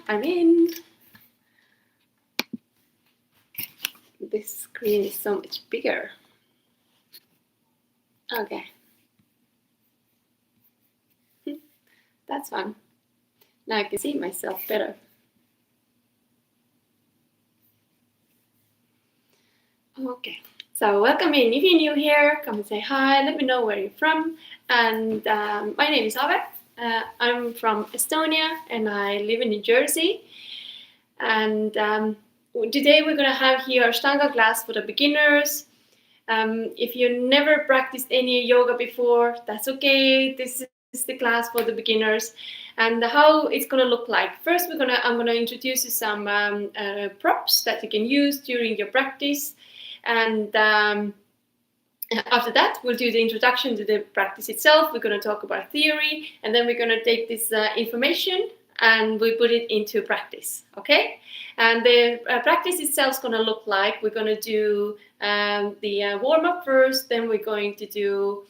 I'm in. This screen is so much bigger. Okay. That's fun. Now I can see myself better. Okay. So welcome in. If you're new here, come and say hi. Let me know where you're from. And my name is Ave. I'm from Estonia and I live in New Jersey. And today we're going to have here Ashtanga class for the beginners. If you never practiced any yoga before, that's okay. This is the class for the beginners. And how it's going to look like. First, I'm going to introduce you some props that you can use during your practice. And after that, we'll do the introduction to the practice itself. We're going to talk about theory, and then we're going to take this information and we put it into practice, okay? And the practice itself is going to look like, we're going to do the warm-up first, then we're going to do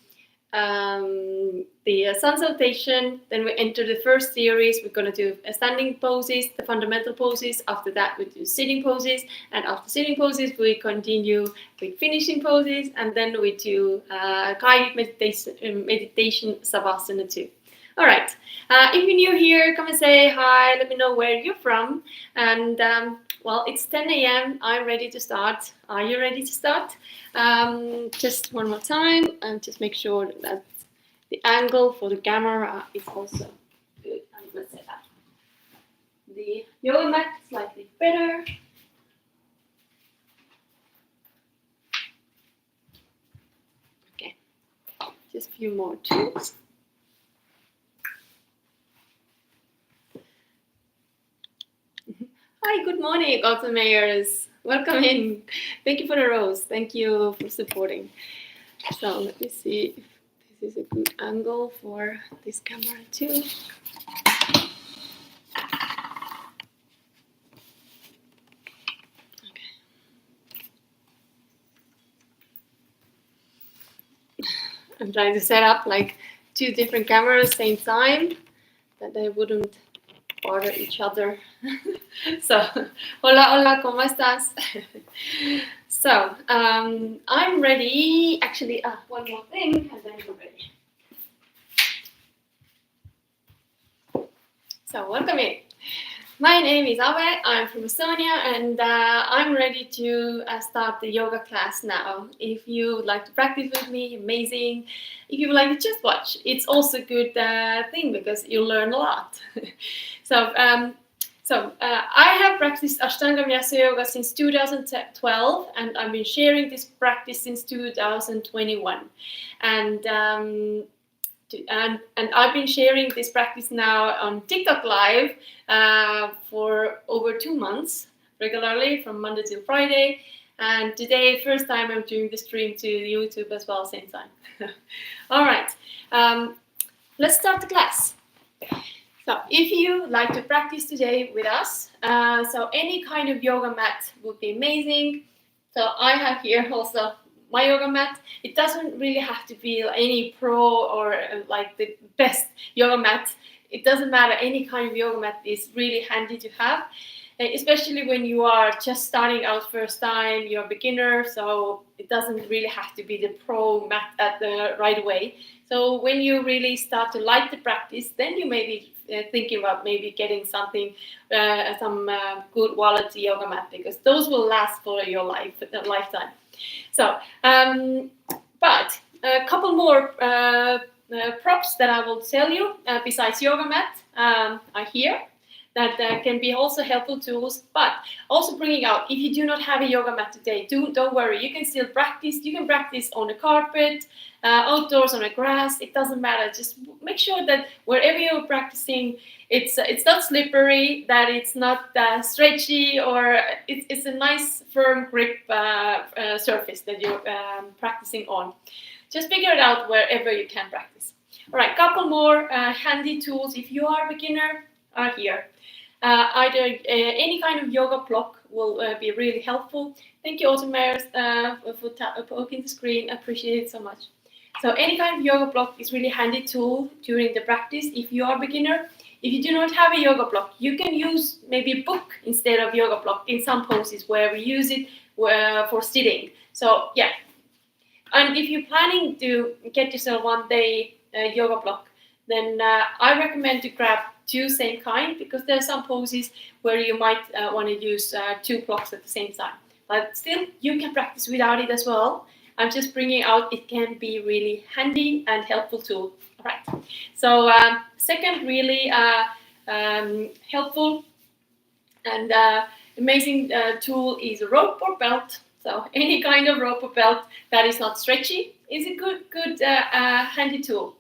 the sun salutation, then we enter the first series. We're going to do standing poses, the fundamental poses. After that, we do sitting poses, and after sitting poses, we continue with finishing poses, and then we do guided meditation savasana too. All right. If you're new here, come and say hi. Let me know where you're from. And well, it's 10 a.m. I'm ready to start. Are you ready to start? Just one more time, and just make sure that the angle for the camera is also good. I'm going to set up the yoga mat slightly better. Okay. Just a few more tools. Hi, good morning, Gautam Mayers. Welcome in. Thank you for the rose. Thank you for supporting. So let me see if this is a good angle for this camera too. Okay. I'm trying to set up like 2 different cameras same time that they wouldn't bother each other. So, hola, ¿cómo estás? So, I'm ready. Actually, one more thing, and then we're ready. So, welcome in. My name is Ave. I'm from Estonia, and I'm ready to start the yoga class now. If you would like to practice with me, amazing. If you would like to just watch, it's also a good thing because you'll learn a lot. So I have practiced Ashtanga Vinyasa Yoga since 2012, and I've been sharing this practice since 2021. And I've been sharing this practice now on TikTok Live for over 2 months, regularly from Monday till Friday. And today, first time I'm doing the stream to YouTube as well, same time. All right, let's start the class. So if you like to practice today with us, so any kind of yoga mat would be amazing. So I have here also my yoga mat. It doesn't really have to be any pro or like the best yoga mat. It doesn't matter. Any kind of yoga mat is really handy to have, especially when you are just starting out first time, you're a beginner. So it doesn't really have to be the pro mat at the right away. So when you really start to like the practice, then you may be thinking about maybe getting something, some good quality yoga mat, because those will last for your lifetime. So, but a couple more props that I will tell you besides yoga mat are here that can be also helpful tools, but also bringing out, if you do not have a yoga mat today, don't worry, you can still practice. You can practice on the carpet, outdoors on the grass, it doesn't matter. Just make sure that wherever you're practicing, it's not slippery, that it's not stretchy, or it's a nice firm grip surface that you're practicing on. Just figure it out wherever you can practice. All right, couple more handy tools if you are a beginner are here. Either any kind of yoga block will be really helpful. Thank you, Autumn Mares, for poking the screen. I appreciate it so much. So any kind of yoga block is really handy tool during the practice. If you are a beginner, If you do not have a yoga block, you can use maybe a book instead of yoga block in some poses where we use it for sitting. So yeah, and if you're planning to get yourself one day yoga block, then I recommend to grab two same kind, because there are some poses where you might want to use two blocks at the same time. But still, you can practice without it as well. I'm just bringing out it can be really handy and helpful tool. All right. So second really helpful and amazing tool is a rope or belt. So any kind of rope or belt that is not stretchy is a good handy tool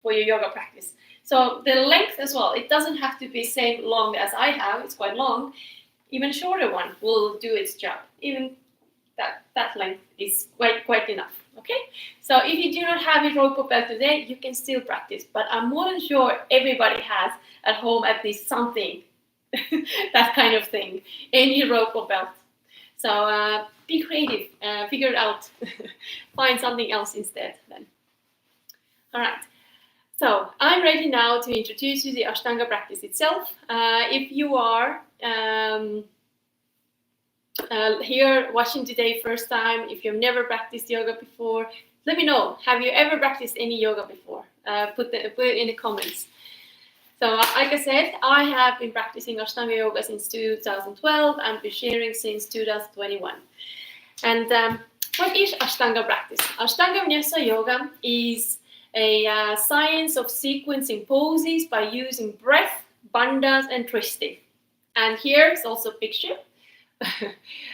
for your yoga practice. So the length as well, it doesn't have to be same long as I have, it's quite long. Even shorter one will do its job. Even that length is quite enough. Okay, so if you do not have a rope or belt today, you can still practice, but I'm more than sure everybody has at home at least something, that kind of thing, any rope or belt. So be creative, figure it out, find something else instead then. All right. So I'm ready now to introduce you the Ashtanga practice itself. If you are here watching today first time, if you've never practiced yoga before, let me know. Have you ever practiced any yoga before? Put it in the comments. So like I said, I have been practicing Ashtanga yoga since 2012 and been sharing since 2021. And what is Ashtanga practice? Ashtanga Vinyasa Yoga is a science of sequencing poses by using breath, bandhas, and twisting. And here's also a picture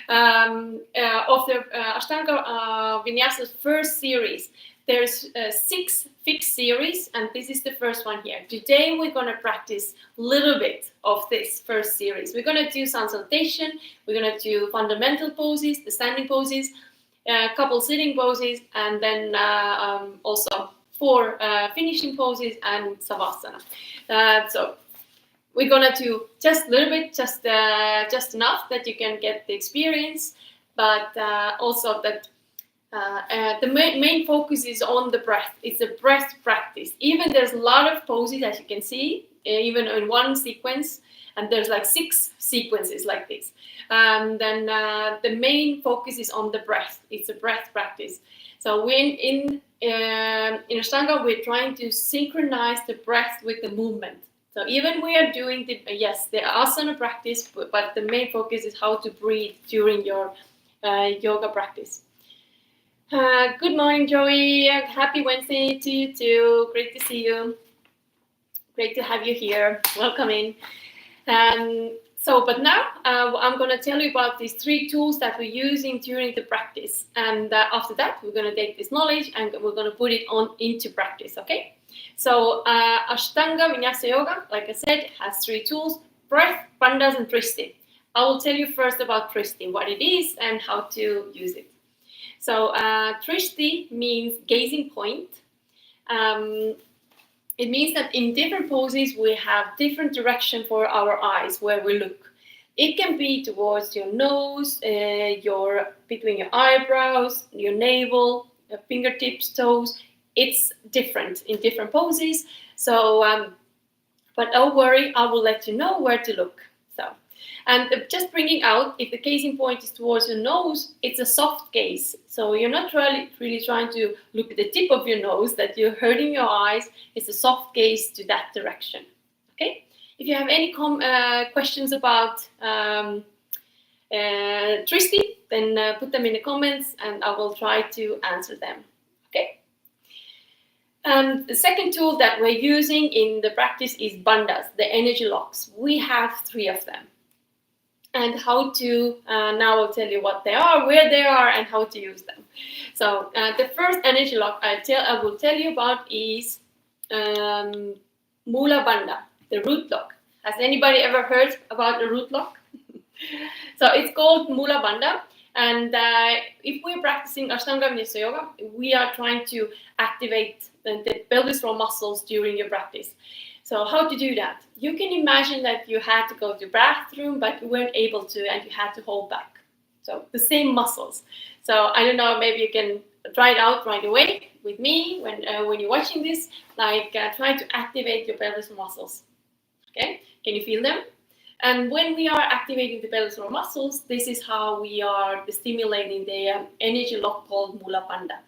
of the Ashtanga Vinyasa's first series. There's 6 fixed series, and this is the first one here. Today we're going to practice a little bit of this first series. We're going to do some salutation, we're going to do fundamental poses, the standing poses, a couple sitting poses, and then also 4 finishing poses and savasana. So we're gonna do just a little bit, just enough that you can get the experience, but also that the main focus is on the breath. It's a breath practice. Even there's a lot of poses, as you can see, even in one sequence, and there's like 6 sequences like this. And then the main focus is on the breath. It's a breath practice. So when in Ashtanga, we're trying to synchronize the breath with the movement. So even we are doing the asana practice, but the main focus is how to breathe during your yoga practice. Good morning, Joey. Happy Wednesday to you too. Great to see you. Great to have you here. Welcome in. But now I'm going to tell you about these 3 tools that we're using during the practice. And after that, we're going to take this knowledge and we're going to put it into practice, okay? So Ashtanga Vinyasa Yoga, like I said, has 3 tools: breath, bandhas, and twisting. I will tell you first about twisting, what it is and how to use it. So Trishti means gazing point. It means that in different poses, we have different direction for our eyes where we look. It can be towards your nose, between your eyebrows, your navel, your fingertips, toes. It's different in different poses. So, but don't worry, I will let you know where to look. And just bringing out, if the gazing point is towards your nose, it's a soft gaze. So you're not really trying to look at the tip of your nose, that you're hurting your eyes. It's a soft gaze to that direction. Okay? If you have any questions about Tristi, then put them in the comments and I will try to answer them. Okay? The second tool that we're using in the practice is bandhas, the energy locks. We have 3 of them. And how to, now I'll tell you what they are, where they are, and how to use them. So the first energy lock I will tell you about is Mula Bandha, the root lock. Has anybody ever heard about the root lock? So it's called Mula Bandha. And if we're practicing Ashtanga Vinyasa Yoga, we are trying to activate the pelvis floor muscles during your practice. So how to do that? You can imagine that you had to go to the bathroom, but you weren't able to, and you had to hold back. So the same muscles. So I don't know, maybe you can try it out right away with me when you're watching this, like try to activate your pelvis muscles. Okay, can you feel them? And when we are activating the pelvis floor muscles, this is how we are stimulating the energy lock called Mula Bandha.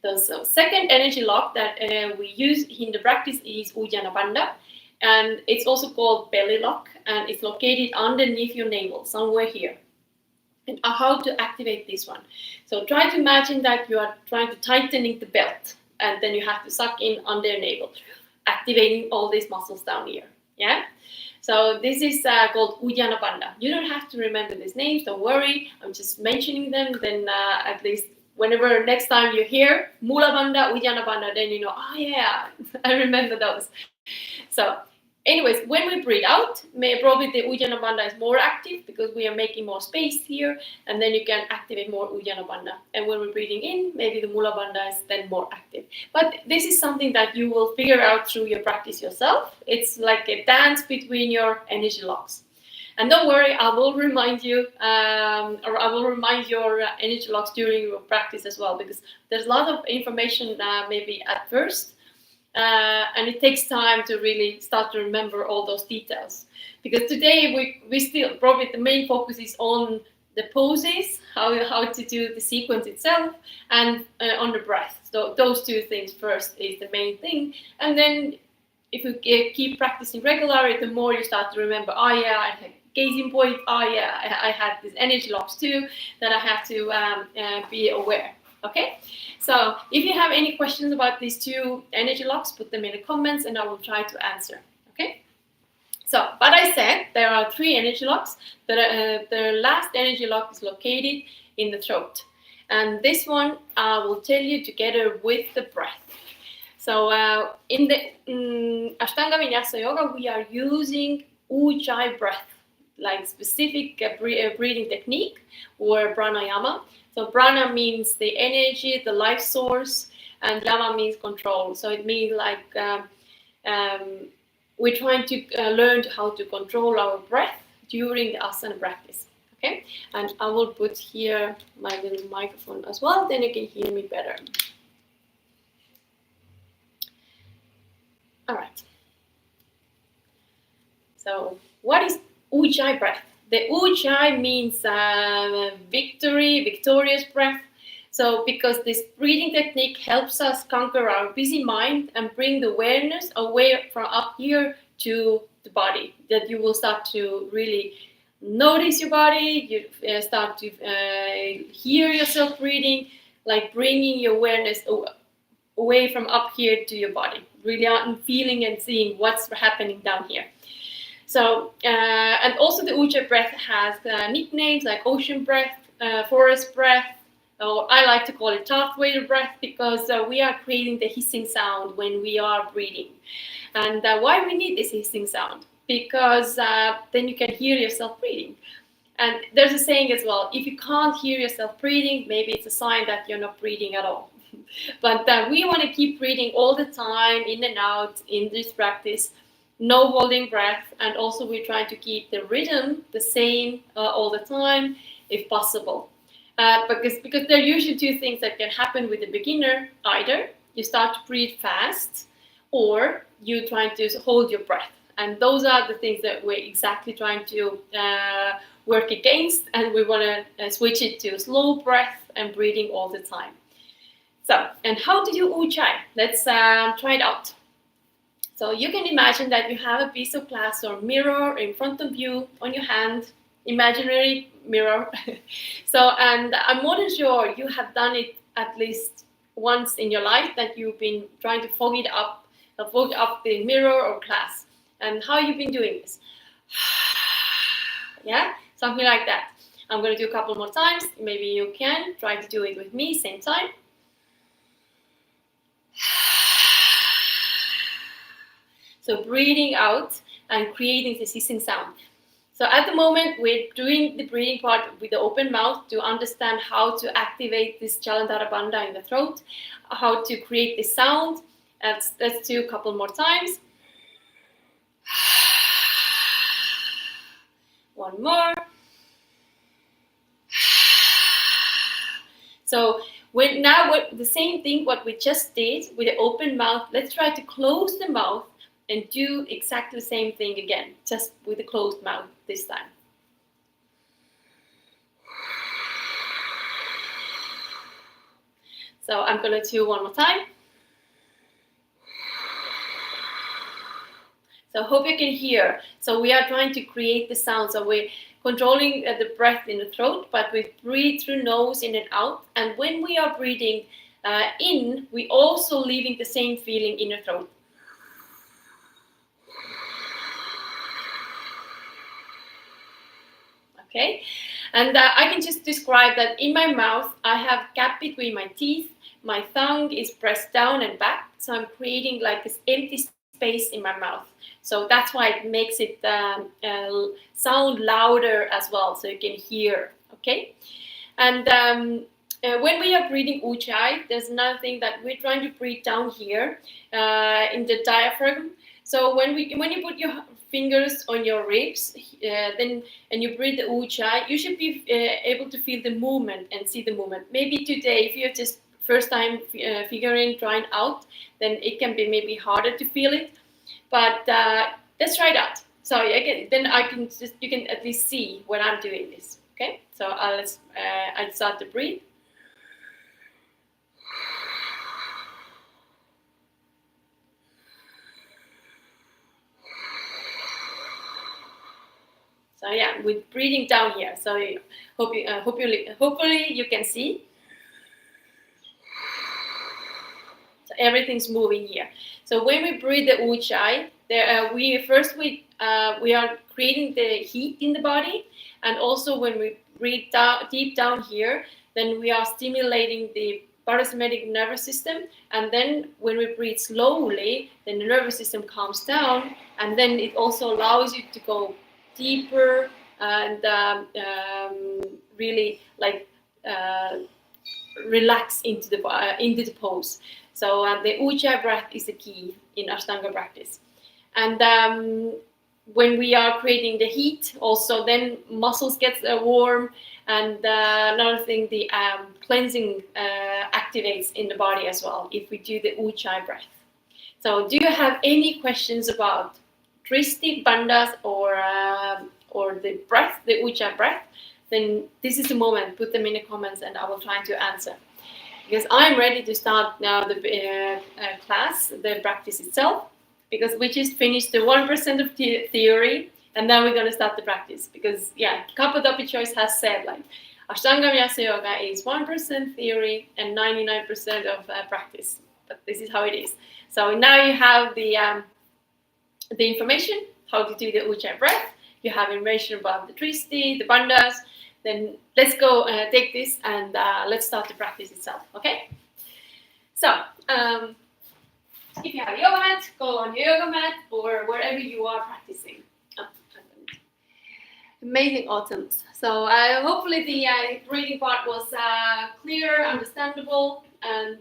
The second energy lock that we use in the practice is Ujjana Bandha, and it's also called belly lock, and it's located underneath your navel, somewhere here. And how to activate this one? So try to imagine that you are trying to tightening the belt, and then you have to suck in under your navel, activating all these muscles down here. Yeah. So this is called Ujjana Bandha. You don't have to remember these names. Don't worry. I'm just mentioning them. Then at least whenever next time you hear Mula Bandha, Ujjana Bandha, then you know, oh yeah, I remember those. So anyways, when we breathe out, probably the Ujjana Bandha is more active because we are making more space here, and then you can activate more Ujjana Bandha. And when we're breathing in, maybe the Mula Bandha is then more active. But this is something that you will figure out through your practice yourself. It's like a dance between your energy locks. And don't worry, I will remind you, or I will remind your energy locks during your practice as well, because there's a lot of information maybe at first. And it takes time to really start to remember all those details. Because today we still, probably the main focus is on the poses, how to do the sequence itself, and on the breath. So those two things first is the main thing. And then if you keep practicing regularly, the more you start to remember, oh yeah, I had gazing point, oh yeah, I had these energy locks too, that I have to be aware. Okay, so if you have any questions about these two energy locks, put them in the comments and I will try to answer. Okay, so but I said there are three energy locks. The last energy lock is located in the throat, and this one I will tell you together with the breath. So in the Ashtanga Vinyasa Yoga, we are using Ujjayi breath, like specific breathing technique or pranayama. So prana means the energy, the life source, and yama means control. So it means like we're trying to learn how to control our breath during the asana practice. Okay, and I will put here my little microphone as well, then you can hear me better. All right. So what is Ujjayi breath? The Ujjayi means victory, victorious breath. So because this breathing technique helps us conquer our busy mind and bring the awareness away from up here to the body, that you will start to really notice your body, you start to hear yourself breathing, like bringing your awareness away from up here to your body, really out and feeling and seeing what's happening down here. So, and also the Ujjayi breath has nicknames like ocean breath, forest breath, or I like to call it Darth Vader breath, because we are creating the hissing sound when we are breathing. And why we need this hissing sound? Because then you can hear yourself breathing. And there's a saying as well, if you can't hear yourself breathing, maybe it's a sign that you're not breathing at all. But we want to keep breathing all the time, in and out, in this practice. No holding breath, and also we're trying to keep the rhythm the same all the time, if possible. Because there are usually two things that can happen with a beginner. Either you start to breathe fast, or you're trying to hold your breath. And those are the things that we're exactly trying to work against, and we want to switch it to slow breath and breathing all the time. So, and how to do Ujjayi? Let's try it out. So you can imagine that you have a piece of glass or mirror in front of you on your hand, imaginary mirror. So, and I'm more than sure you have done it at least once in your life, that you've been trying to fog up the mirror or glass. And how you've been doing this? Yeah, something like that. I'm going to do a couple more times. Maybe you can try to do it with me, same time. So breathing out and creating this hissing sound. So at the moment, we're doing the breathing part with the open mouth to understand how to activate this Jalandhara Bandha in the throat, how to create this sound. Let's do a couple more times. One more. So the same thing what we just did with the open mouth, let's try to close the mouth and do exactly the same thing again, just with a closed mouth this time. So I'm going to do one more time. So I hope you can hear. So we are trying to create the sound. So we're controlling the breath in the throat, but we breathe through nose in and out. And when we are breathing in, we also leaving the same feeling in the throat. Okay, and I can just describe that in my mouth, I have gap between my teeth. My tongue is pressed down and back, so I'm creating like this empty space in my mouth. So that's why it makes it sound louder as well, so you can hear. Okay, and when we are breathing Ujjayi, there's another thing that we're trying to breathe down here in the diaphragm. So when you put your fingers on your ribs, then and you breathe the Ujjayi, you should be able to feel the movement and see the movement. Maybe today, if you're just first time trying out, then it can be maybe harder to feel it. But let's try that. So again, then you can at least see when I'm doing this. Okay, so I'll start to breathe. So yeah, with breathing down here. So hopefully you can see. So everything's moving here. So when we breathe the Ujjayi, we are creating the heat in the body, and also when we breathe deep down here, then we are stimulating the parasympathetic nervous system, and then when we breathe slowly, then the nervous system calms down, and then it also allows you to go deeper and really like relax into the pose. So the Ujjayi breath is the key in Ashtanga practice. And when we are creating the heat, also then muscles get warm. And another thing, the cleansing activates in the body as well if we do the Ujjayi breath. So do you have any questions about Dristi, Bandhas, or the breath, the Ujjayi breath? Then this is the moment. Put them in the comments and I will try to answer. Because I'm ready to start now the class, the practice itself, because we just finished the 1% of theory, and now we're going to start the practice. Because yeah, Kappadoppi Choice has said like Ashtanga Vyasa Yoga is 1% theory and 99% of practice. But this is how it is. So now you have the information how to do the Ujjayi breath. You have information about the Dristi, the Bandhas. Then let's go take this and let's start the practice itself, okay? So, if you have a yoga mat, go on your yoga mat or wherever you are practicing. Amazing autumns. So hopefully the breathing part was clear, understandable, and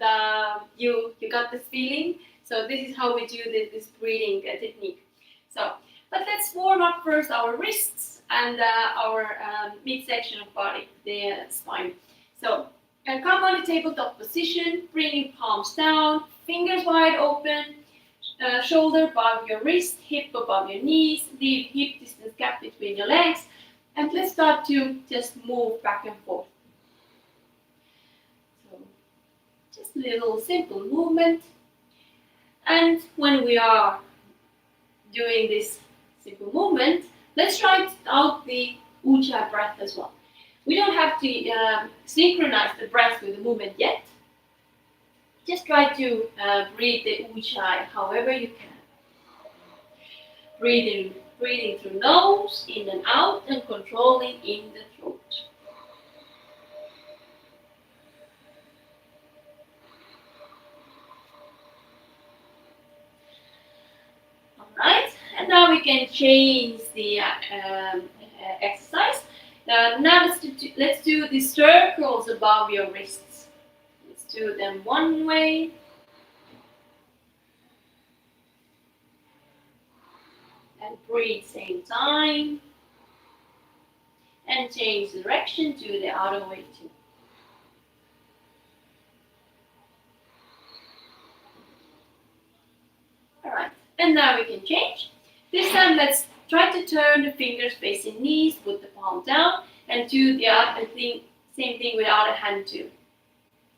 you got this feeling. So this is how we do this breathing technique. So, but let's warm up first our wrists and our midsection of body, the spine. So come on the tabletop position, bringing palms down, fingers wide open, shoulder above your wrist, hip above your knees, leave hip distance gap between your legs, and let's start to just move back and forth. So just a little simple movement. And when we are doing this simple movement, let's try out the Ujjayi breath as well. We don't have to synchronize the breath with the movement yet. Just try to breathe the Ujjayi however you can. Breathing through nose, in and out, and controlling in the throat. Alright, and now we can change the exercise. Now let's do the circles above your wrists. Let's do them one way. And breathe same time. And change direction to the other way too. Alright, And now we can change. This time let's try to turn the fingers facing knees, put the palm down, and do the other thing, same thing with the other hand too.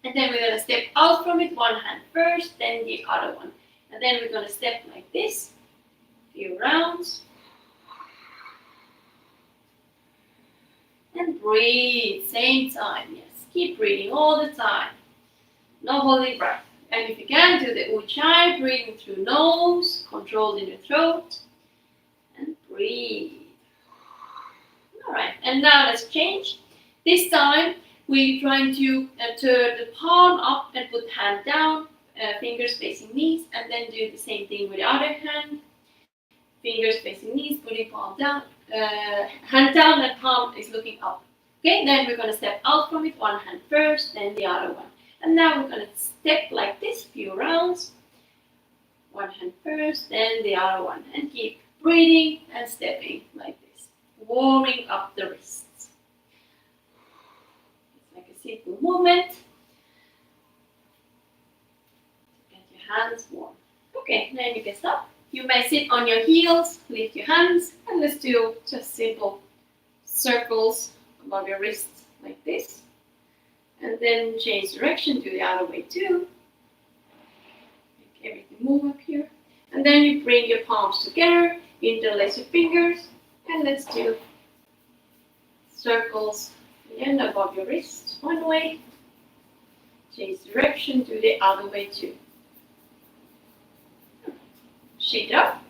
And then we're gonna step out from it, one hand first, then the other one. And then we're gonna step like this, few rounds. And breathe, same time, yes. Keep breathing all the time. No holding breath. And if you can, do the Ujjayi, breathing through nose, controlled in your throat. And breathe. Alright, and now let's change. This time, we're trying to turn the palm up and put hand down, fingers facing knees, and then do the same thing with the other hand. Fingers facing knees, putting palm down, hand down and palm is looking up. Okay, then we're going to step out from it, one hand first, then the other one. And now we're going to step like this, few rounds. One hand first, then the other one. And keep breathing and stepping like this, warming up the wrists. It's like a simple movement. Get your hands warm. Okay, then you can stop. You may sit on your heels, lift your hands, and let's do just simple circles above your wrists like this. And then change direction to the other way too. Make everything move up here. And then you bring your palms together, interlace your fingers, and let's do circles again above your wrist one way. Change direction to the other way too. Shake it up.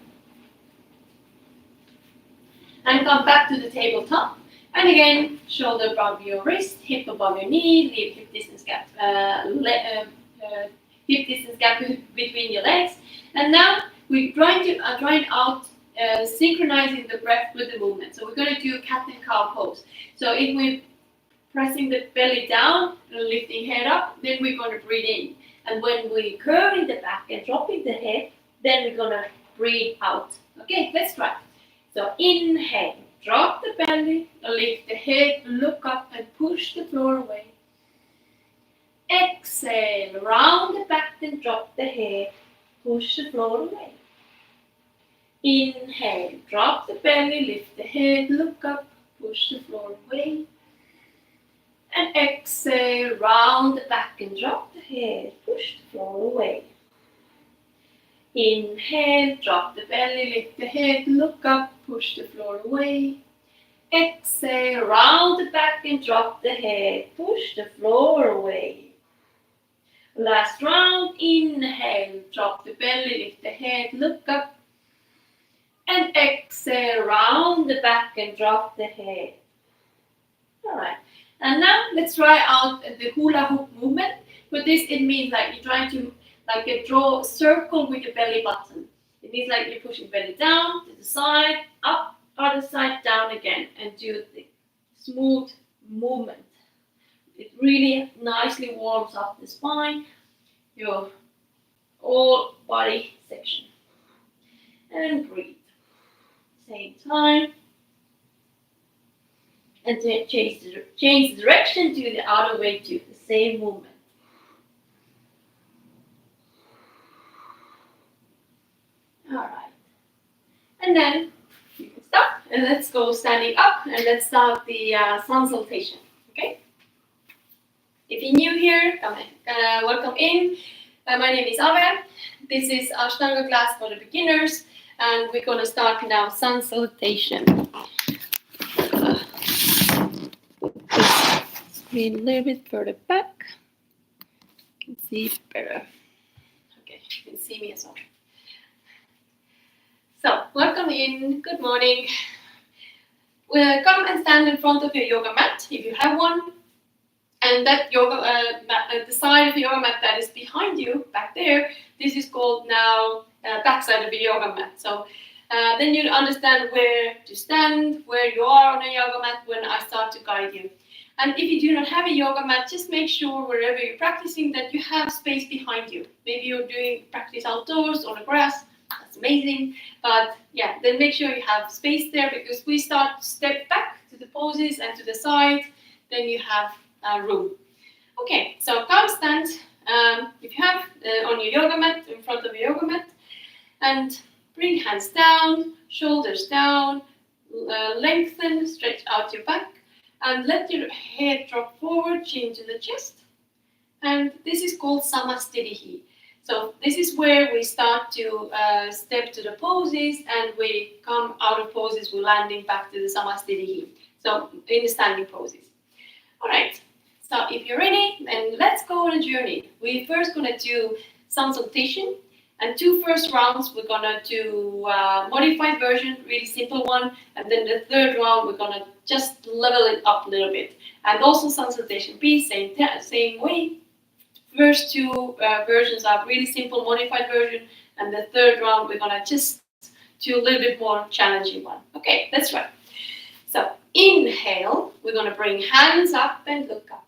And come back to the tabletop. And again, shoulder above your wrist, hip above your knee, leave hip distance gap, between your legs. And now we're trying out synchronizing the breath with the movement. So we're going to do cat and cow pose. So if we're pressing the belly down and lifting head up, then we're going to breathe in. And when we're curving the back and dropping the head, then we're going to breathe out. Okay, let's try. So inhale, drop the belly, lift the head, look up and push the floor away. Exhale, round the back and drop the head, push the floor away. Inhale, drop the belly, lift the head, look up, push the floor away. And exhale, round the back and drop the head, push the floor away. Inhale, drop the belly, lift the head, look up, push the floor away. Exhale, round the back and drop the head, push the floor away. Last round, inhale, drop the belly, lift the head, look up. And exhale, round the back and drop the head. Alright, and now let's try out the hula hoop movement. With this, it means like you're trying to draw a circle with your belly button. It means like you're pushing belly down, to the side, up, other side, down again, and do the smooth movement. It really nicely warms up the spine, your whole body section. And breathe. Same time. And then change the direction to the other way too, the same movement. Alright. And then you can stop and let's go standing up and let's start the sun salutation. Okay? If you're new here, welcome in. My name is Ave. This is Ashtanga class for the beginners, and we're going to start now sun salutation. Put this screen a little bit further back. You can see it better. Okay, you can see me as well. So, welcome in. Good morning. Come and stand in front of your yoga mat if you have one. And that yoga mat, the side of the yoga mat that is behind you, back there, this is called now backside of the yoga mat. So then you understand where to stand, where you are on a yoga mat when I start to guide you. And if you do not have a yoga mat, just make sure wherever you're practicing that you have space behind you. Maybe you're doing practice outdoors on the grass. That's amazing. But yeah, then make sure you have space there, because we start to step back to the poses and to the side, then you have room. Okay, so come stand if you have on your yoga mat, in front of your yoga mat, and Bring hands down, shoulders down, lengthen, stretch out your back, and let your head drop forward, chin to the chest. And this is called Samastitihi. So this is where we start to step to the poses, and we come out of poses, we're landing back to the Samastitihi. So in the standing poses. All right. So if you're ready, then let's go on a journey. We're first gonna do some salutation, and two first rounds we're gonna do modified version, really simple one, and then the third round we're gonna just level it up a little bit. And also some salutation piece, same way. First two versions are really simple modified version, and the third round we're gonna just do a little bit more challenging one. Okay, let's try. So inhale, we're gonna bring hands up and look up.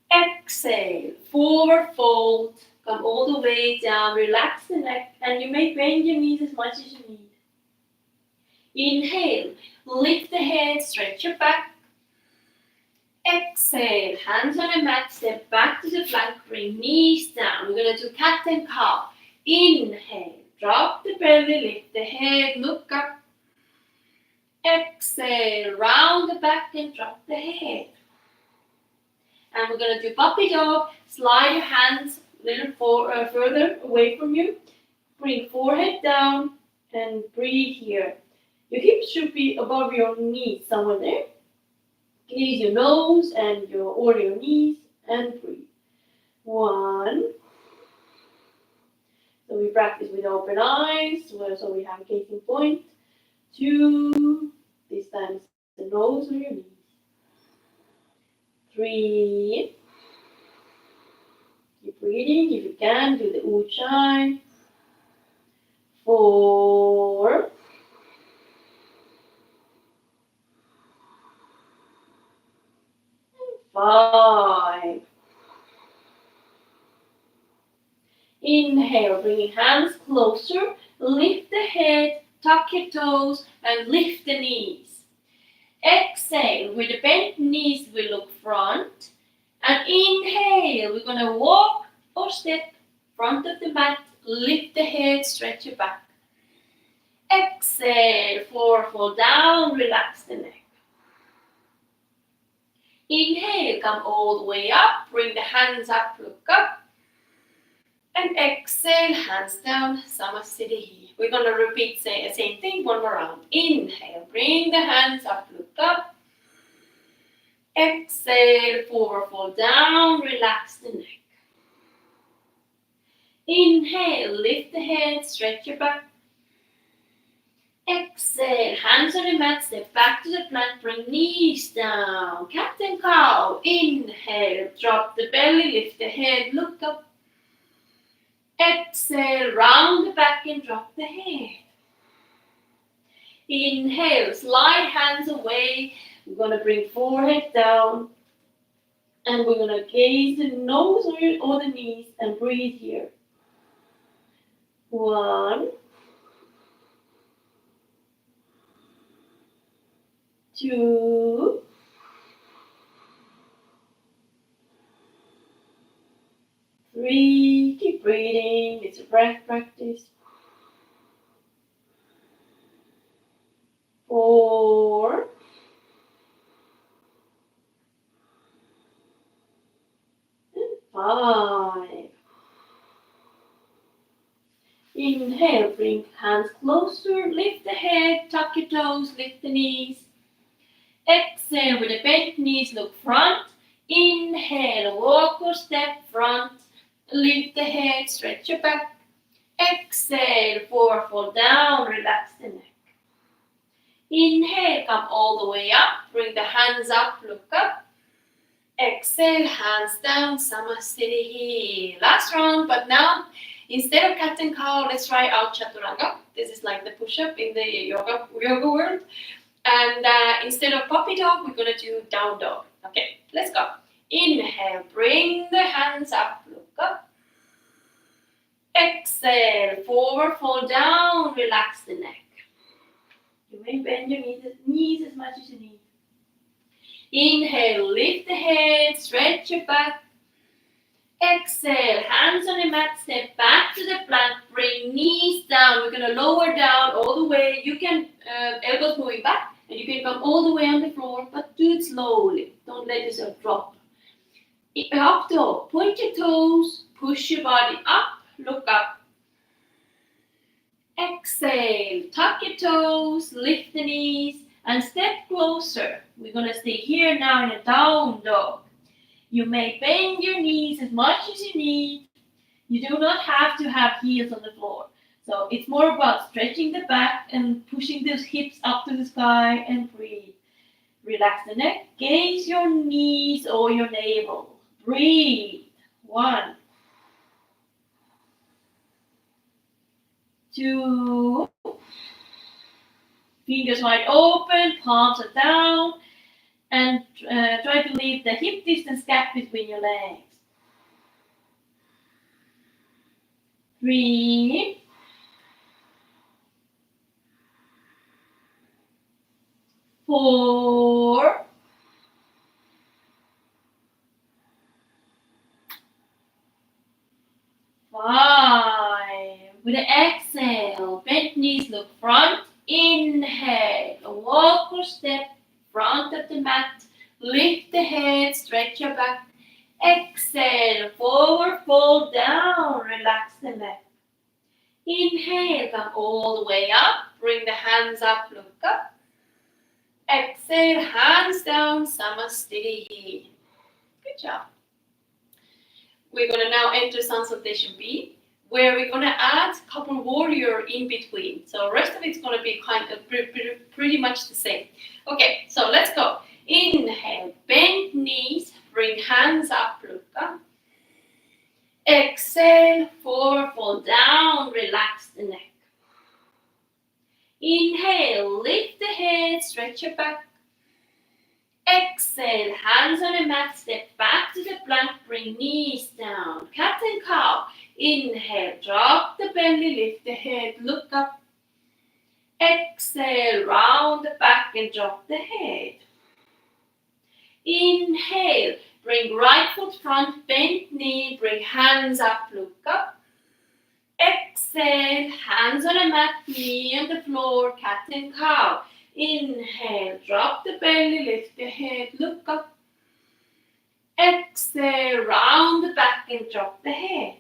Exhale, forward fold, come all the way down, relax the neck, and you may bend your knees as much as you need. Inhale, lift the head, stretch your back. Exhale, hands on the mat, step back to the plank, bring knees down. We're going to do cat and cow. Inhale, drop the belly, lift the head, look up. Exhale, round the back and drop the head. And we're going to do puppy dog. Slide your hands a little further away from you. Bring forehead down and breathe here. Your hips should be above your knees, somewhere there. Use your nose and or your knees and breathe. 1. So we practice with open eyes, so we have a gazing point. 2. This time it's the nose or your knees. 3. Keep breathing. If you can, do the Ujjayi. 4. 5. Inhale, bringing hands closer. Lift the head, tuck your toes, and lift the knees. Exhale, with the bent knees, we look front. And inhale, we're going to walk or step front of the mat. Lift the head, stretch your back. Exhale, forward fold down, relax the neck. Inhale, come all the way up, bring the hands up, look up. And exhale, hands down, Samastitihi. We're going to repeat the same thing one more round. Inhale, bring the hands up, look up. Exhale, forward fold down, relax the neck. Inhale, lift the head, stretch your back. Exhale, hands on the mat, step back to the plank, bring knees down. Cat and cow. Inhale, drop the belly, lift the head, look up. Exhale, round the back and drop the head. Inhale, slide hands away. We're going to bring forehead down. And we're going to gaze the nose or the knees and breathe here. 1. 2. 3. Keep breathing. It's a breath practice. 4. 5. Inhale, bring hands closer, lift the head, tuck your toes, lift the knees. Exhale, with the bent knees, look front. Inhale, walk or step front. Lift the head, stretch your back. Exhale, forward fold down, relax the neck. Inhale, come all the way up. Bring the hands up, look up. Exhale, hands down, Samastitihi. Last round, but now instead of cat and cow, let's try out Chaturanga. This is like the push-up in the yoga world. And instead of puppy dog, we're going to do down dog. Okay, let's go. Inhale, bring the hands up, look up. Exhale, forward fold down, relax the neck. You may bend your knees as much as you need. Inhale, lift the head, stretch your back. Exhale, hands on the mat, step back to the plank, bring knees down. We're going to lower down all the way. You can, elbows moving back, and you can come all the way on the floor, but do it slowly. Don't let yourself drop. Up dog, point your toes, push your body up, look up. Exhale, tuck your toes, lift the knees, and step closer. We're going to stay here now in a down dog. You may bend your knees as much as you need. You do not have to have heels on the floor. So it's more about stretching the back and pushing those hips up to the sky and breathe. Relax the neck, gaze your knees or your navel. Breathe. 1, 2. Fingers wide open, palms are down, and try to leave the hip distance gap between your legs. 3, 4, 5. With an exhale, bent knees, look front. Inhale, walk or step, front of the mat. Lift the head, stretch your back. Exhale, forward, fold down, relax the neck. Inhale, come all the way up, bring the hands up, look up. Exhale, hands down, Samastiti. Good job. We're going to now enter Sun Salutation B, where we're going to add couple warrior in between. So the rest of it's going to be kind of pretty much the same. Okay, so let's go. Inhale, bend knees, bring hands up, look up. Exhale, forward, fold down, relax the neck. Inhale, lift the head, stretch your back. Exhale, hands on the mat, step back to the plank, bring knees down. Cat and cow. Inhale, drop the belly, lift the head, look up. Exhale, round the back and drop the head. Inhale, bring right foot front, bend knee, bring hands up, look up. Exhale, hands on the mat, knee on the floor, cat and cow. Inhale, drop the belly, lift the head, look up. Exhale, round the back and drop the head.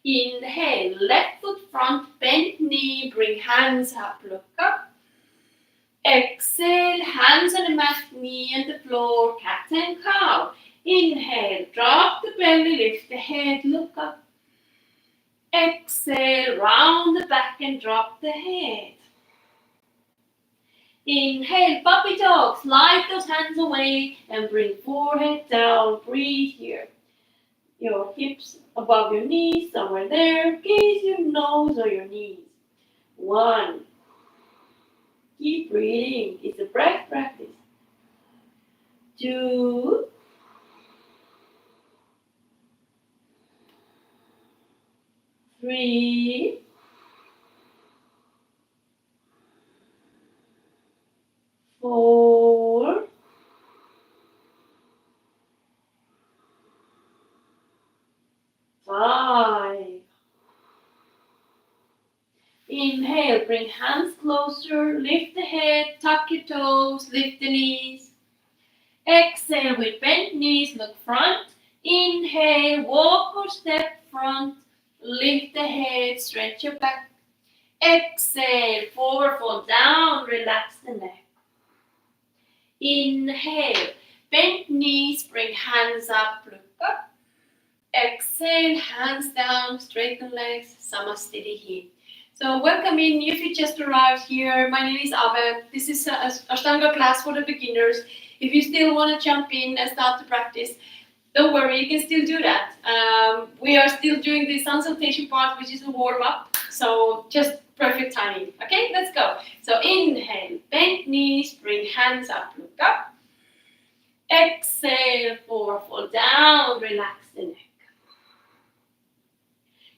Inhale, left foot front, bend knee, bring hands up, look up. Exhale, hands on the mat, knee on the floor, cat and cow. Inhale, drop the belly, lift the head, look up. Exhale, round the back and drop the head. Inhale, puppy dog, slide those hands away and bring forehead down, breathe here. Your hips above your knees, somewhere there, gaze your nose or your knees. 1. Keep breathing, it's a breath practice. 2. 3. 4. 5. Inhale, bring hands closer, lift the head, tuck your toes, lift the knees. Exhale with bent knees, look front. Inhale, walk or step front, lift the head, stretch your back. Exhale, forward, fold down, relax the neck. Inhale, bent knees, bring hands up, look up. Exhale, hands down, straighten legs, Samastiti. So welcome in, if you just arrived here, my name is Ave. This is an Ashtanga class for the beginners. If you still want to jump in and start to practice, don't worry, you can still do that. We are still doing the sun salutation part, which is a warm-up, so just perfect timing. Okay, let's go. So inhale, bend knees, bring hands up, look up. Exhale, forward, fold down, relax the neck.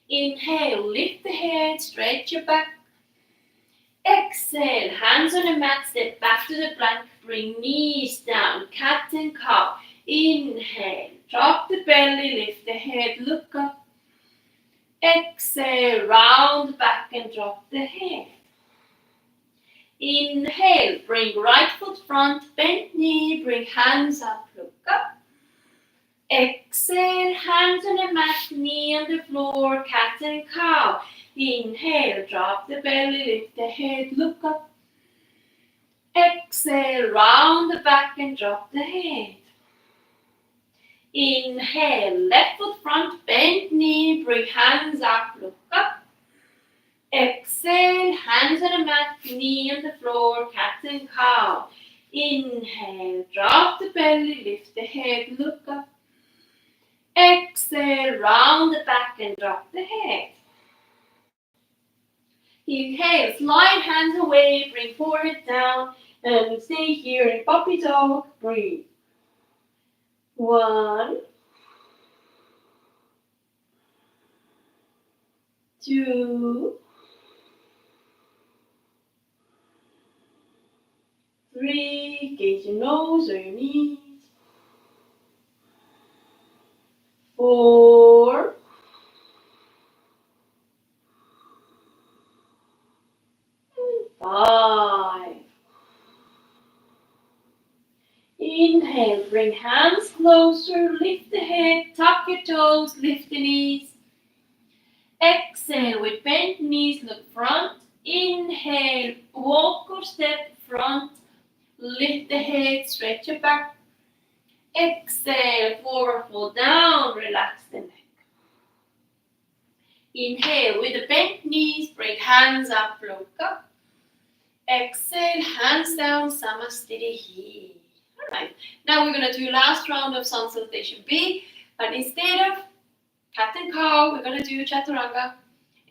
Inhale, lift the head, stretch your back. Exhale, hands on the mat, step back to the plank, bring knees down, cat and cow. Inhale, drop the belly, lift the head, look up. Exhale, round back and drop the head. Inhale, bring right foot front, bend knee, bring hands up, look up. Exhale, hands on the mat, knee on the floor, cat and cow. Inhale, drop the belly, lift the head, look up. Exhale, round the back and drop the head. Inhale, left foot front, bend knee, bring hands up, look up. Exhale, hands on the mat, knee on the floor, cat and cow. Inhale, drop the belly, lift the head, look up. Exhale, round the back and drop the head. Inhale, slide hands away, bring forehead down, and stay here in puppy dog. Breathe. 1, 2, 3. Gaze your nose or your knees. 4, 5. Inhale, bring hands closer, lift the head, tuck your toes, lift the knees. Exhale, with bent knees, look front. Inhale, walk or step front, lift the head, stretch your back. Exhale, forward, fold down, relax the neck. Inhale, with the bent knees, bring hands up, look up. Exhale, hands down, Samastiti. Alright, now we're going to do last round of Sun Salutation B, but instead of cat and cow, we're going to do Chaturanga.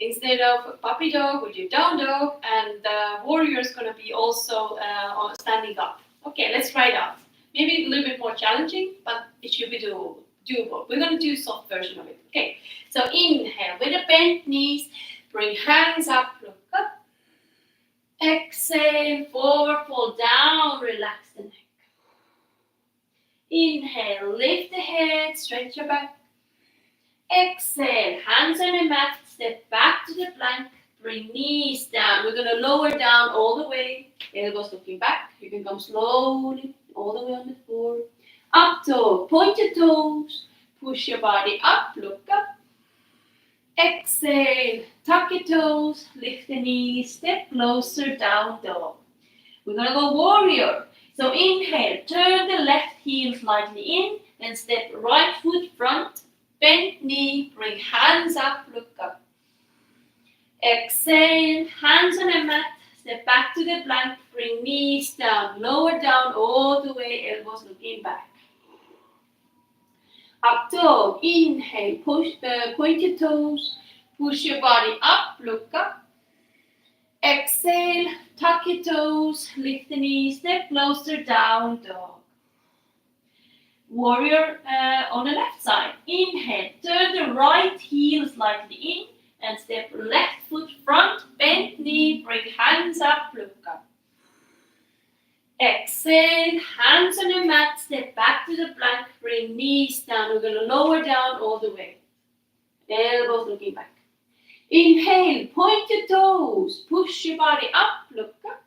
Instead of puppy dog, we do down dog, and the warrior is going to be also standing up. Okay, let's try it out. Maybe a little bit more challenging, but it should be doable. We're going to do a soft version of it. Okay, so inhale with the bent knees, bring hands up, look up. Exhale, forward, fold down, relax the neck. Inhale, lift the head, stretch your back. Exhale, hands on the mat, step back to the plank, bring knees down. We're going to lower down all the way, elbows looking back. You can come slowly all the way on the floor. Up dog, point your toes, push your body up, look up. Exhale, tuck your toes, lift the knees, step closer, down dog. We're going to go warrior. So inhale, turn the left heel slightly in, and step right foot front, bend knee, bring hands up, look up. Exhale, hands on the mat, step back to the plank, bring knees down, lower down all the way, elbows looking back. Up dog, inhale, point your toes, push your body up, look up. Exhale, tuck your toes, lift the knees, step closer, down dog. Warrior on the left side. Inhale, turn the right heel slightly in and step left foot front, bend knee, bring hands up, look up. Exhale, hands on the mat, step back to the plank, bring knees down. We're going to lower down all the way. Elbows looking back. Inhale, point your toes, push your body up, look up.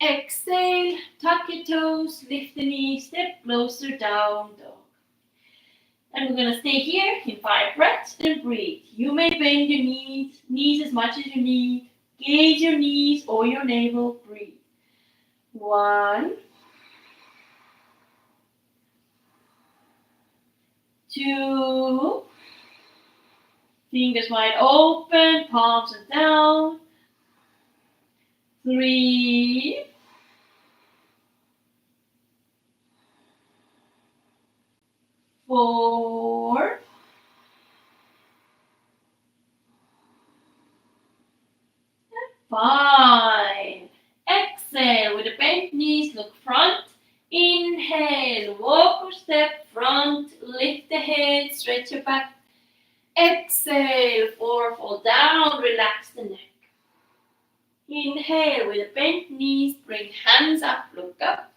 Exhale, tuck your toes, lift the knees, step closer, down dog. And we're going to stay here in 5 breaths and breathe. You may bend your knees as much as you need. Gaze your knees or your navel, breathe. 1, 2, fingers wide open, palms are down. 3, 4, 5. Exhale with the bent knees, look front. Inhale, walk or step front, lift the head, stretch your back. Exhale, forward, fold down, relax the neck. Inhale with the bent knees, bring hands up, look up.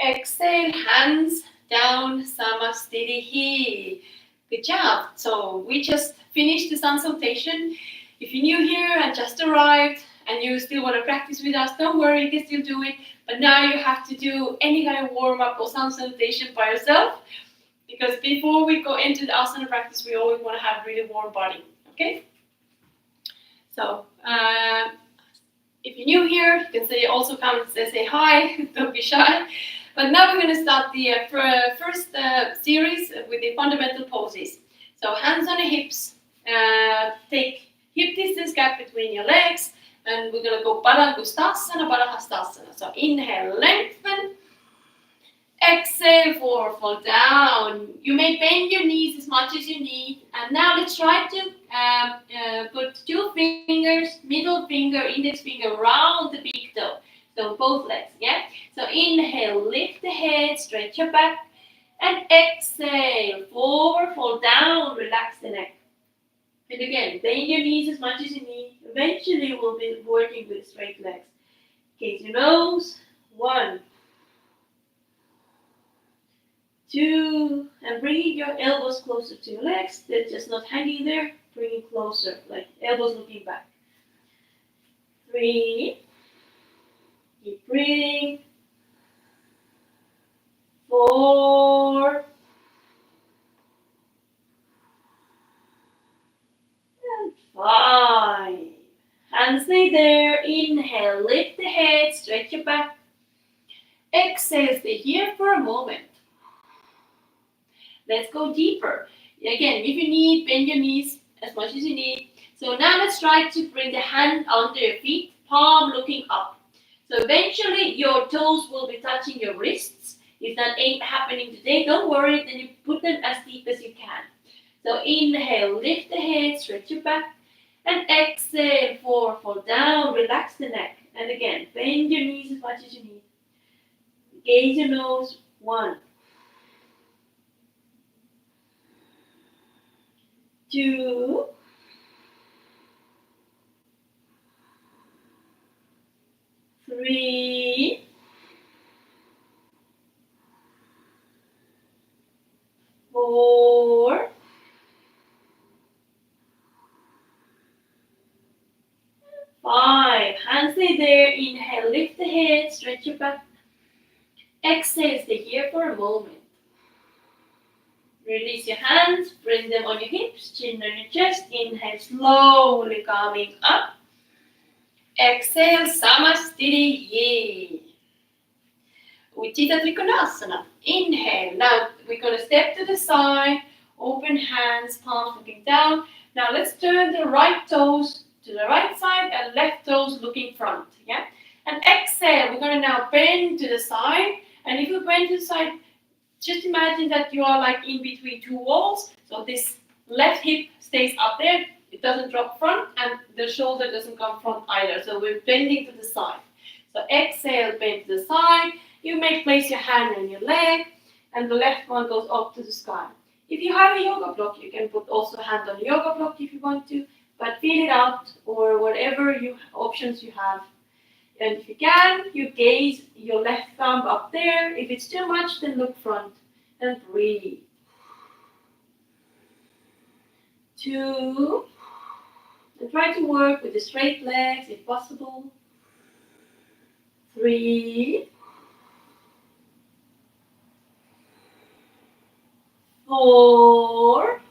Exhale, hands down, Samastitihi. Good job. So we just finished the sun salutation. If you're new here and just arrived and you still want to practice with us, don't worry, you can still do it. But now you have to do any kind of warm-up or sun salutation by yourself, because before we go into the asana practice, we always want to have really warm body. Okay? So if you're new here, you can also come and say hi. Don't be shy. But now we're going to start the first series with the fundamental poses. So hands on the hips. Take hip distance gap between your legs. And we're going to go Baddha-Gustasana, Baddha-Hastasana. So inhale, lengthen. Exhale, forward, fall down. You may bend your knees as much as you need. And now let's try to put 2 fingers, middle finger, index finger, around the big toe. So both legs, yeah? So inhale, lift the head, stretch your back. And exhale, forward, fall down, relax the neck. And again, bend your knees as much as you need. Eventually, we'll be working with straight legs. Gaze your nose. 1, 2, and bring your elbows closer to your legs. They're just not hanging there. Bring it closer, like elbows looking back. 3, keep breathing. 4, and 5. Hands stay there. Inhale, lift the head, stretch your back. Exhale, stay here for a moment. Let's go deeper. Again, if you need, bend your knees as much as you need. So now let's try to bring the hand under your feet, palm looking up. So eventually your toes will be touching your wrists. If that ain't happening today, don't worry, then you put them as deep as you can. So inhale, lift the head, stretch your back. And exhale, forward, fall down, relax the neck. And again, bend your knees as much as you need. Gaze your nose. 1, 2, 3, 4, 5. Hands stay there. Inhale, lift the head, stretch your back. Exhale, stay here for a moment. Release your hands, bring them on your hips, chin on your chest. Inhale, slowly coming up. Exhale, Samastitihi. Utthita Trikonasana. Inhale. Now we're going to step to the side, open hands, palms looking down. Now let's turn the right toes to the right side and left toes looking front. Yeah. And exhale. We're going to now bend to the side. And if you bend to the side, just imagine that you are like in between 2 walls. So this left hip stays up there. It doesn't drop front, and the shoulder doesn't come front either. So we're bending to the side. So exhale, bend to the side. You may place your hand on your leg, and the left one goes up to the sky. If you have a yoga block, you can put also a hand on the yoga block if you want to, but feel it out or whatever options you have. And if you can, you gaze your left thumb up there. If it's too much, then look front and breathe. 2, and try to work with the straight legs if possible. 3, 4,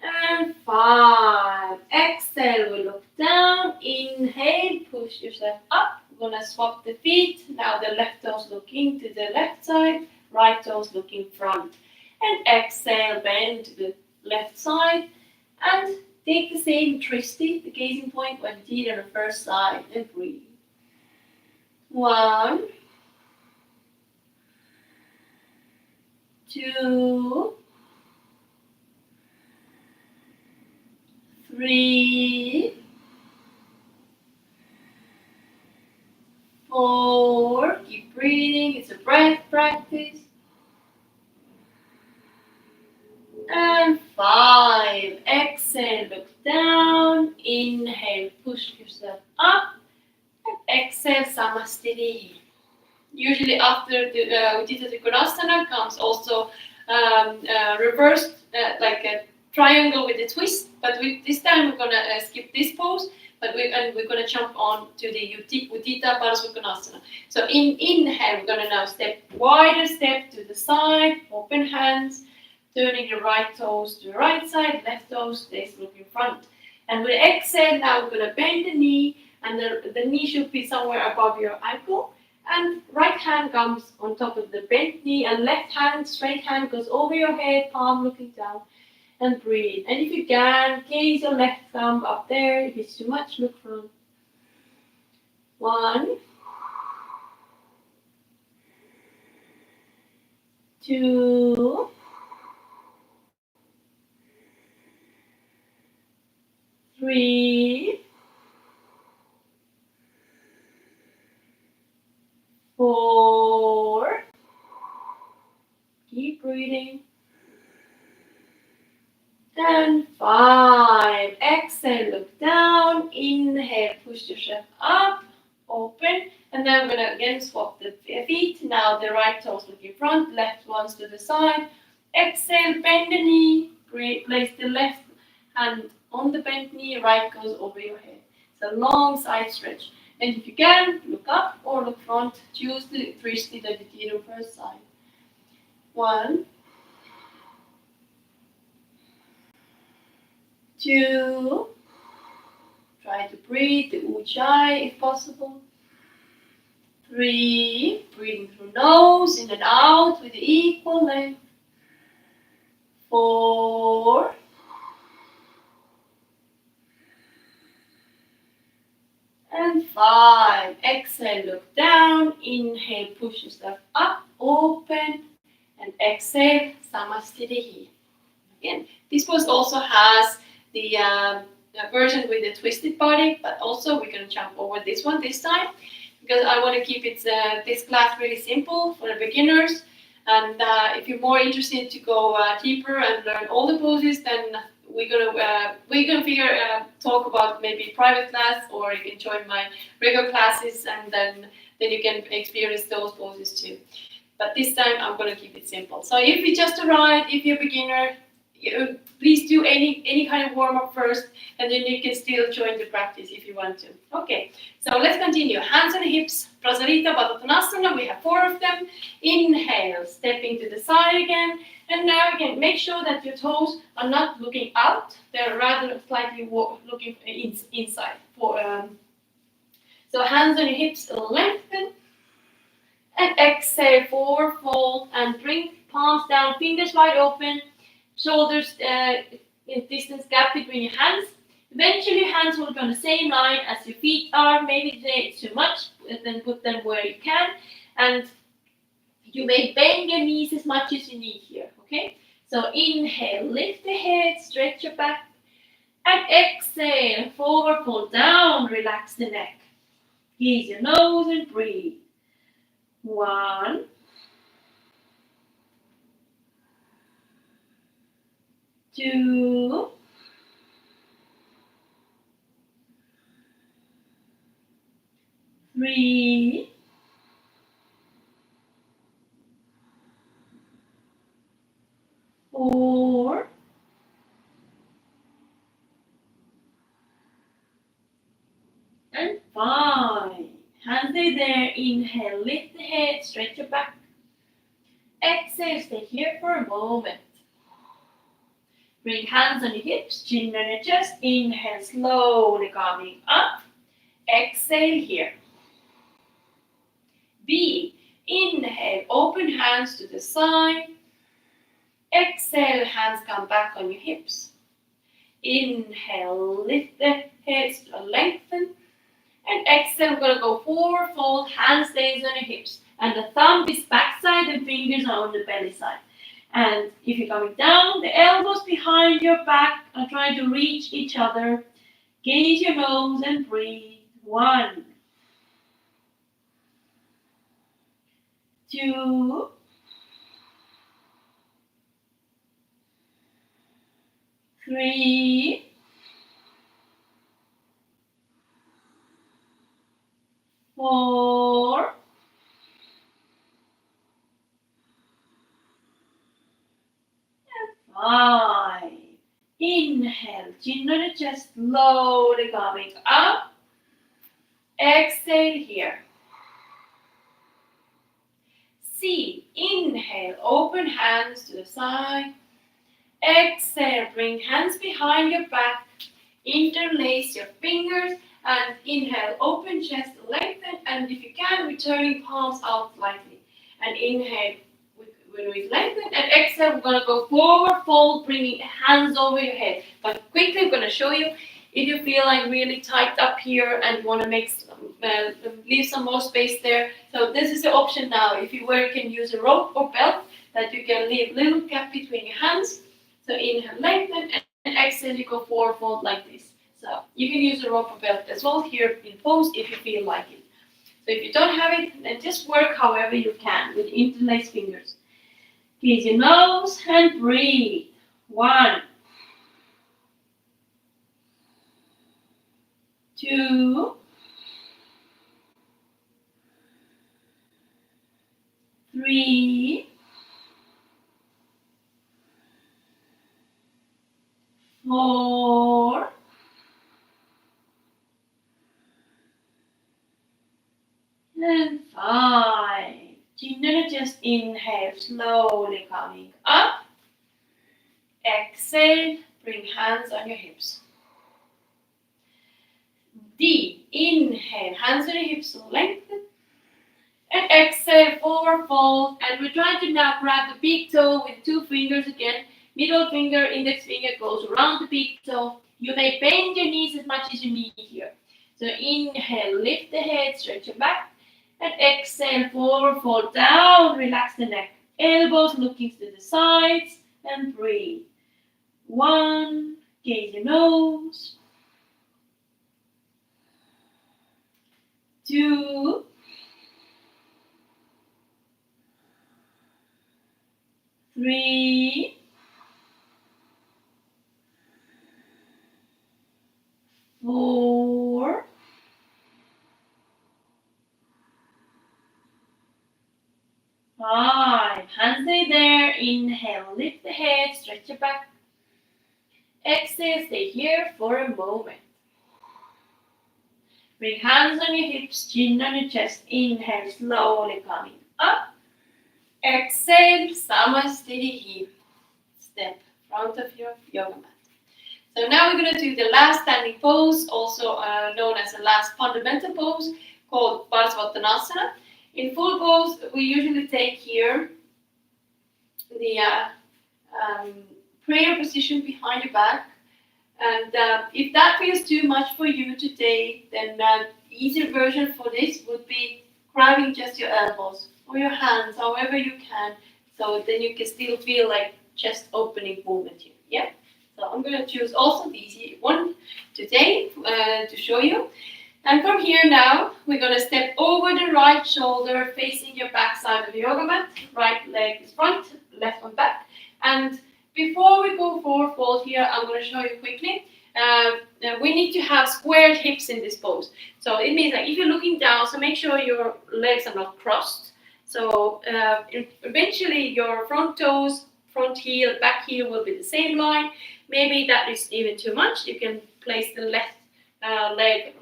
and 5. Exhale, we look down. Inhale, push yourself up. We're gonna swap the feet. Now the left toes looking to the left side, right toes looking front. And exhale, bend to the left side. And take the same Tristi, the gazing point, what you did on the first side, and breathe. 1, 2, 3, 4, keep breathing, it's a breath practice. And 5, exhale, look down, inhale, push yourself up. And exhale, Samastiti. Usually after the Uddita Trikonasana comes also reversed, like a triangle with a twist, but this time we're going to skip this pose, but we're going to jump on to the Uddita Parasvakonasana. So inhale, we're going to now wider step to the side, open hands, turning your right toes to the right side, left toes stays looking front. And with exhale, now we're going to bend the knee, and the knee should be somewhere above your ankle. And right hand comes on top of the bent knee, and left hand, straight hand goes over your head, palm looking down, and breathe. And if you can, gaze your left thumb up there. If it's too much, look front. 1, 2, 3, 4. Keep breathing. And 5. Exhale, look down. Inhale, push yourself up, open. And then we're going to again swap the feet. Now the right toes looking front, left ones to the side. Exhale, bend the knee. Place the left hand on the bent knee, right goes over your head. It's a long side stretch. And if you can, look up or look front. Choose the Drishti that you did first side. 1, 2. Try to breathe the Ujjayi if possible. 3. Breathing through nose, in and out with equal length. 4. And 5. Exhale, look down. Inhale, push yourself up, open. And exhale, Samastiti. Again, this pose also has the version with the twisted body, but also we're going to jump over this one this time because I want to keep it this class really simple for the beginners. And if you're more interested to go deeper and learn all the poses, then we're gonna talk about maybe private class, or you can join my regular classes, and then you can experience those poses too. But this time I'm gonna keep it simple. So if you just arrived, if you're a beginner, please do any kind of warm-up first, and then you can still join the practice if you want to. Okay, so let's continue. Hands on the hips, Prasarita Baddha. We have 4 of them. Inhale, stepping to the side again. And now again, make sure that your toes are not looking out. They're rather slightly looking inside. So hands on your hips, lengthen. And exhale, forward fold, and bring palms down, fingers wide open. Shoulders in distance gap between your hands. Eventually your hands will be on the same line as your feet are. Maybe today it's too much, then put them where you can. And you may bend your knees as much as you need here, okay? So inhale, lift the head, stretch your back. And exhale, forward fold down, relax the neck. Gaze your nose and breathe. 1, 2, 3, 4, and 5. Hands stay there. Inhale, lift the head, stretch your back. Exhale, stay here for a moment. Bring hands on your hips, chin on your chest. Inhale, slowly coming up. Exhale here. B. Inhale, open hands to the side. Exhale, hands come back on your hips. Inhale, lift the head, lengthen. And exhale, we're going to go forward fold, hand stays on your hips. And the thumb is backside and fingers are on the belly side. And if you're coming down, the elbows behind your back are trying to reach each other. Gaze your nose and breathe. 1, 2, 3, 5. Inhale, chin on the chest, slowly coming up. Exhale here. C. Inhale, open hands to the side. Exhale, bring hands behind your back. Interlace your fingers and inhale, open chest, lengthen, and if you can, returning palms out slightly. And inhale, when we lengthen, and exhale, we're going to go forward fold, bringing hands over your head. But quickly, I'm going to show you if you feel like really tight up here and want to make leave some more space there. So this is the option now. If you can use a rope or belt that you can leave little gap between your hands. So inhale, lengthen, and exhale, you go forward fold like this. So you can use a rope or belt as well here in pose if you feel like it. So if you don't have it, then just work however you can with interlaced fingers. Squeeze your nose and breathe. 1, 2, 3, 4, and 5. Chin and just inhale, slowly coming up. Exhale, bring hands on your hips. D. Inhale, hands on your hips, lengthen. And exhale, forward fold. And we're trying to now grab the big toe with 2 fingers again. Middle finger, index finger goes around the big toe. You may bend your knees as much as you need here. So inhale, lift the head, stretch your back. And exhale, forward fold down, relax the neck. Elbows looking to the sides and breathe. 1, gaze your nose. 2, 3, 4, 5. Hands stay there. Inhale, lift the head, stretch your back. Exhale, stay here for a moment. Bring hands on your hips, chin on your chest. Inhale, slowly coming up. Exhale, Samasthiti. Step front of your yoga mat. So now we're going to do the last standing pose, also known as the last fundamental pose, called Parsvattanasana. In full pose, we usually take here the prayer position behind your back. And if that feels too much for you today, then the easier version for this would be grabbing just your elbows or your hands, however you can, so then you can still feel like chest opening movement here. Yeah. So I'm going to choose also the easy one today to show you. And from here now, we're going to step over the right shoulder, facing your back side of the yoga mat. Right leg is front, left one back. And before we go forward fold here, I'm going to show you quickly. We need to have squared hips in this pose. So it means that if you're looking down, so make sure your legs are not crossed. So eventually your front toes, front heel, back heel will be the same line. Maybe that is even too much. You can place the left leg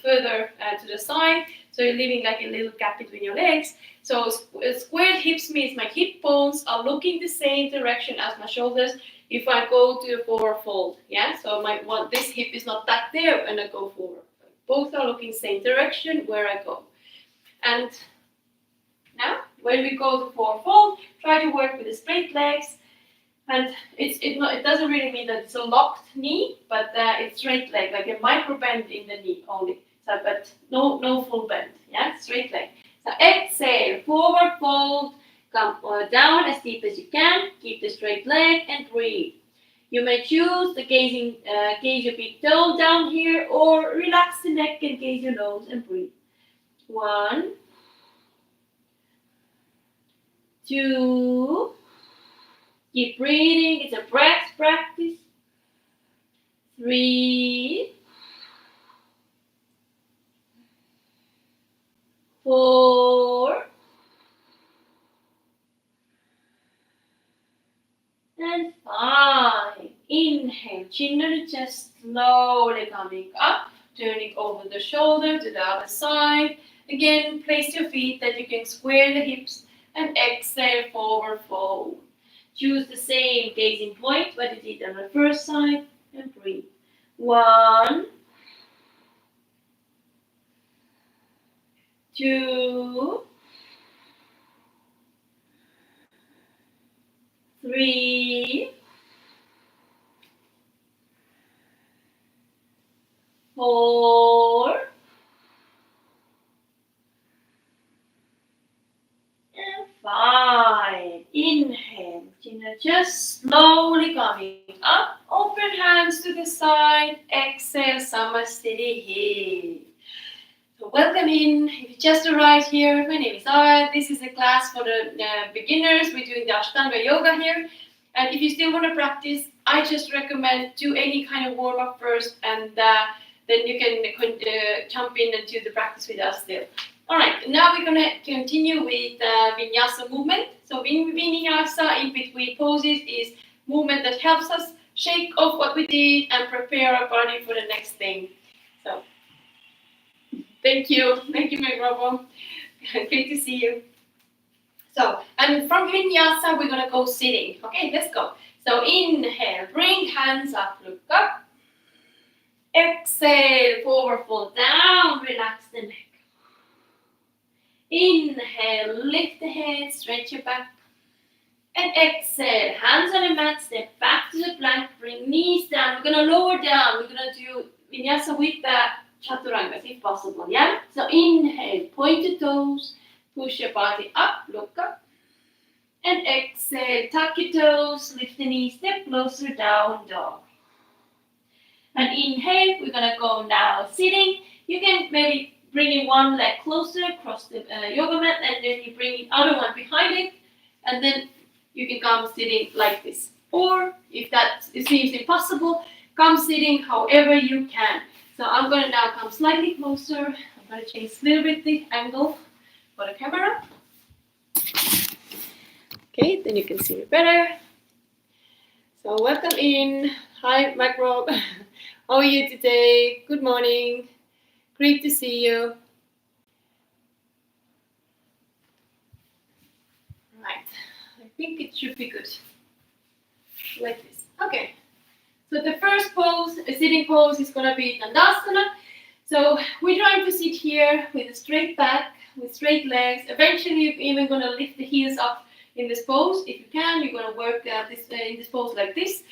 further to the side, so you're leaving like a little gap between your legs. So squared hips means my hip bones are looking the same direction as my shoulders if I go to the forward fold. Yeah, so this hip is not that there when I go forward. Both are looking same direction where I go. And now when we go to forward fold, try to work with the straight legs. And it doesn't really mean that it's a locked knee, but it's straight leg, like a micro bend in the knee only. So, but no full bend. Yeah, straight leg. So exhale, forward fold, come down as deep as you can. Keep the straight leg and breathe. You may choose the gaze your big toe down here, or relax the neck and gaze your nose and breathe. 1, 2. Keep breathing, it's a breath practice. 3, 4, and 5. Inhale, chin to the chest, slowly coming up, turning over the shoulder to the other side. Again, place your feet that you can square the hips and exhale, forward fold. Choose the same gazing point what you did on the first side and breathe. 1, 2, 3, 4, and 5. Inhale, chin to chest, slowly coming up. Open hands to the side. Exhale, Samasthiti. So welcome in. If you just arrived here, my name is Ara. This is a class for the beginners. We're doing the Ashtanga yoga here. And if you still want to practice, I just recommend do any kind of warm up first, and then you can jump in and do the practice with us still. All right, now we're going to continue with vinyasa movement. So vinyasa in between poses is movement that helps us shake off what we did and prepare our body for the next thing. So thank you, my brother. Great to see you. So, and from vinyasa, we're gonna go sitting. Okay, let's go. So inhale, bring hands up, look up. Exhale, forward fold down, relax the neck. Inhale, lift the head, stretch your back. And exhale, hands on the mat, step back to the plank, bring knees down. We're gonna lower down. We're gonna do vinyasa with the chaturangas if possible, yeah? So inhale, point the toes, push your body up, look up. And exhale, tuck your toes, lift the knees, step closer, down dog. And inhale, we're gonna go now sitting. You can maybe bring in one leg closer across the yoga mat, and then you bring the other one behind it, and then you can come sitting like this. Or if that seems impossible, come sitting however you can. So I'm gonna now come slightly closer. I'm gonna change a little bit the angle for the camera. Okay, then you can see me better. So welcome in. Hi, Mike Rob. How are you today? Good morning. Great to see you. Right, I think it should be good. Like this. Okay. So the first pose, a sitting pose, is gonna be Dandasana. So we're trying to sit here with a straight back, with straight legs. Eventually, you're even gonna lift the heels up in this pose. If you can, you're gonna work in this pose like this.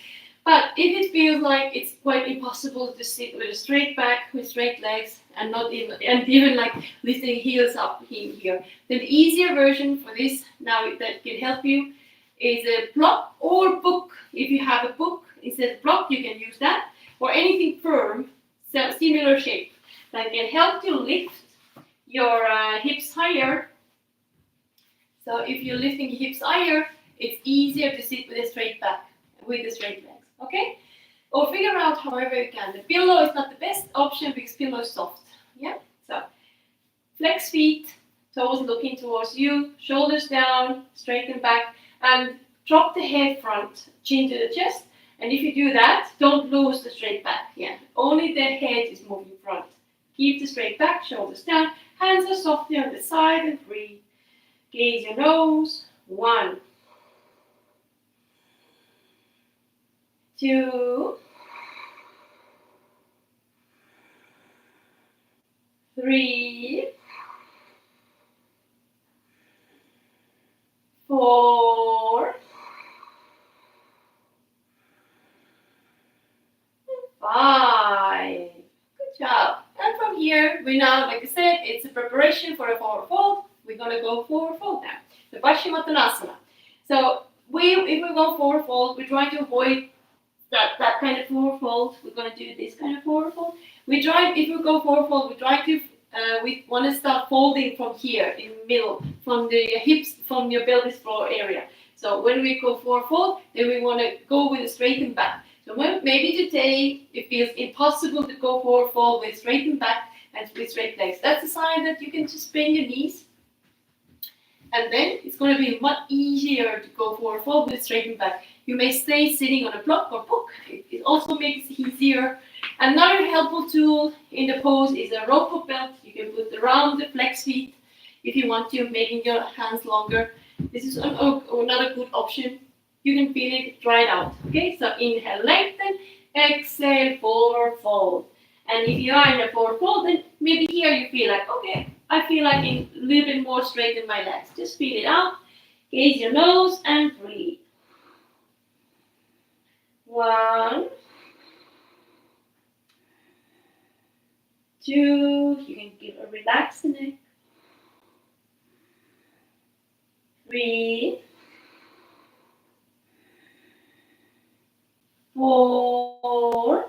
But if it feels like it's quite impossible to sit with a straight back, with straight legs, and even like lifting heels up in here, then the easier version for this now that can help you is a block or book. If you have a book instead of block, you can use that, or anything firm, so similar shape that can help you lift your hips higher. So if you're lifting your hips higher, it's easier to sit with a straight back, with the straight legs. Okay? Or figure out however you can. The pillow is not the best option because pillow is soft. Yeah? So flex feet, toes looking towards you, shoulders down, straighten back, and drop the head front, chin to the chest. And if you do that, don't lose the straight back. Yeah. Only the head is moving front. Keep the straight back, shoulders down, hands are softly on the side, and breathe. Gaze your nose. 1, 2, 3, 4, 5. Good job. And from here, we now, like I said, it's a preparation for a forward fold. We're gonna go forward fold now. The Paschimottanasana. So if we go forward fold, we try to avoid that kind of forward fold. We're gonna do this kind of forward fold. If we go forward fold, we want to start folding from here in the middle, from the hips, from your pelvis floor area. So when we go forward fold, then we want to go with a straightened back. So maybe today it feels impossible to go forward fold with straightened back and with straight legs. That's a sign that you can just bend your knees And then it's going to be much easier to go for a fold with straightened back. You may stay sitting on a block or book. It also makes it easier. Another helpful tool in the pose is a rope or belt. You can put around the flex feet if you want to, making your hands longer. This is another good option. You can feel it, try it out. Okay, so inhale, lengthen, exhale, forward fold. And if you are in a forward fold, then maybe here you feel like, okay, I feel like a little bit more straight in my legs. Just feel it out. Gaze your nose and breathe. 1, 2, you can give a relaxed neck. 3, 4,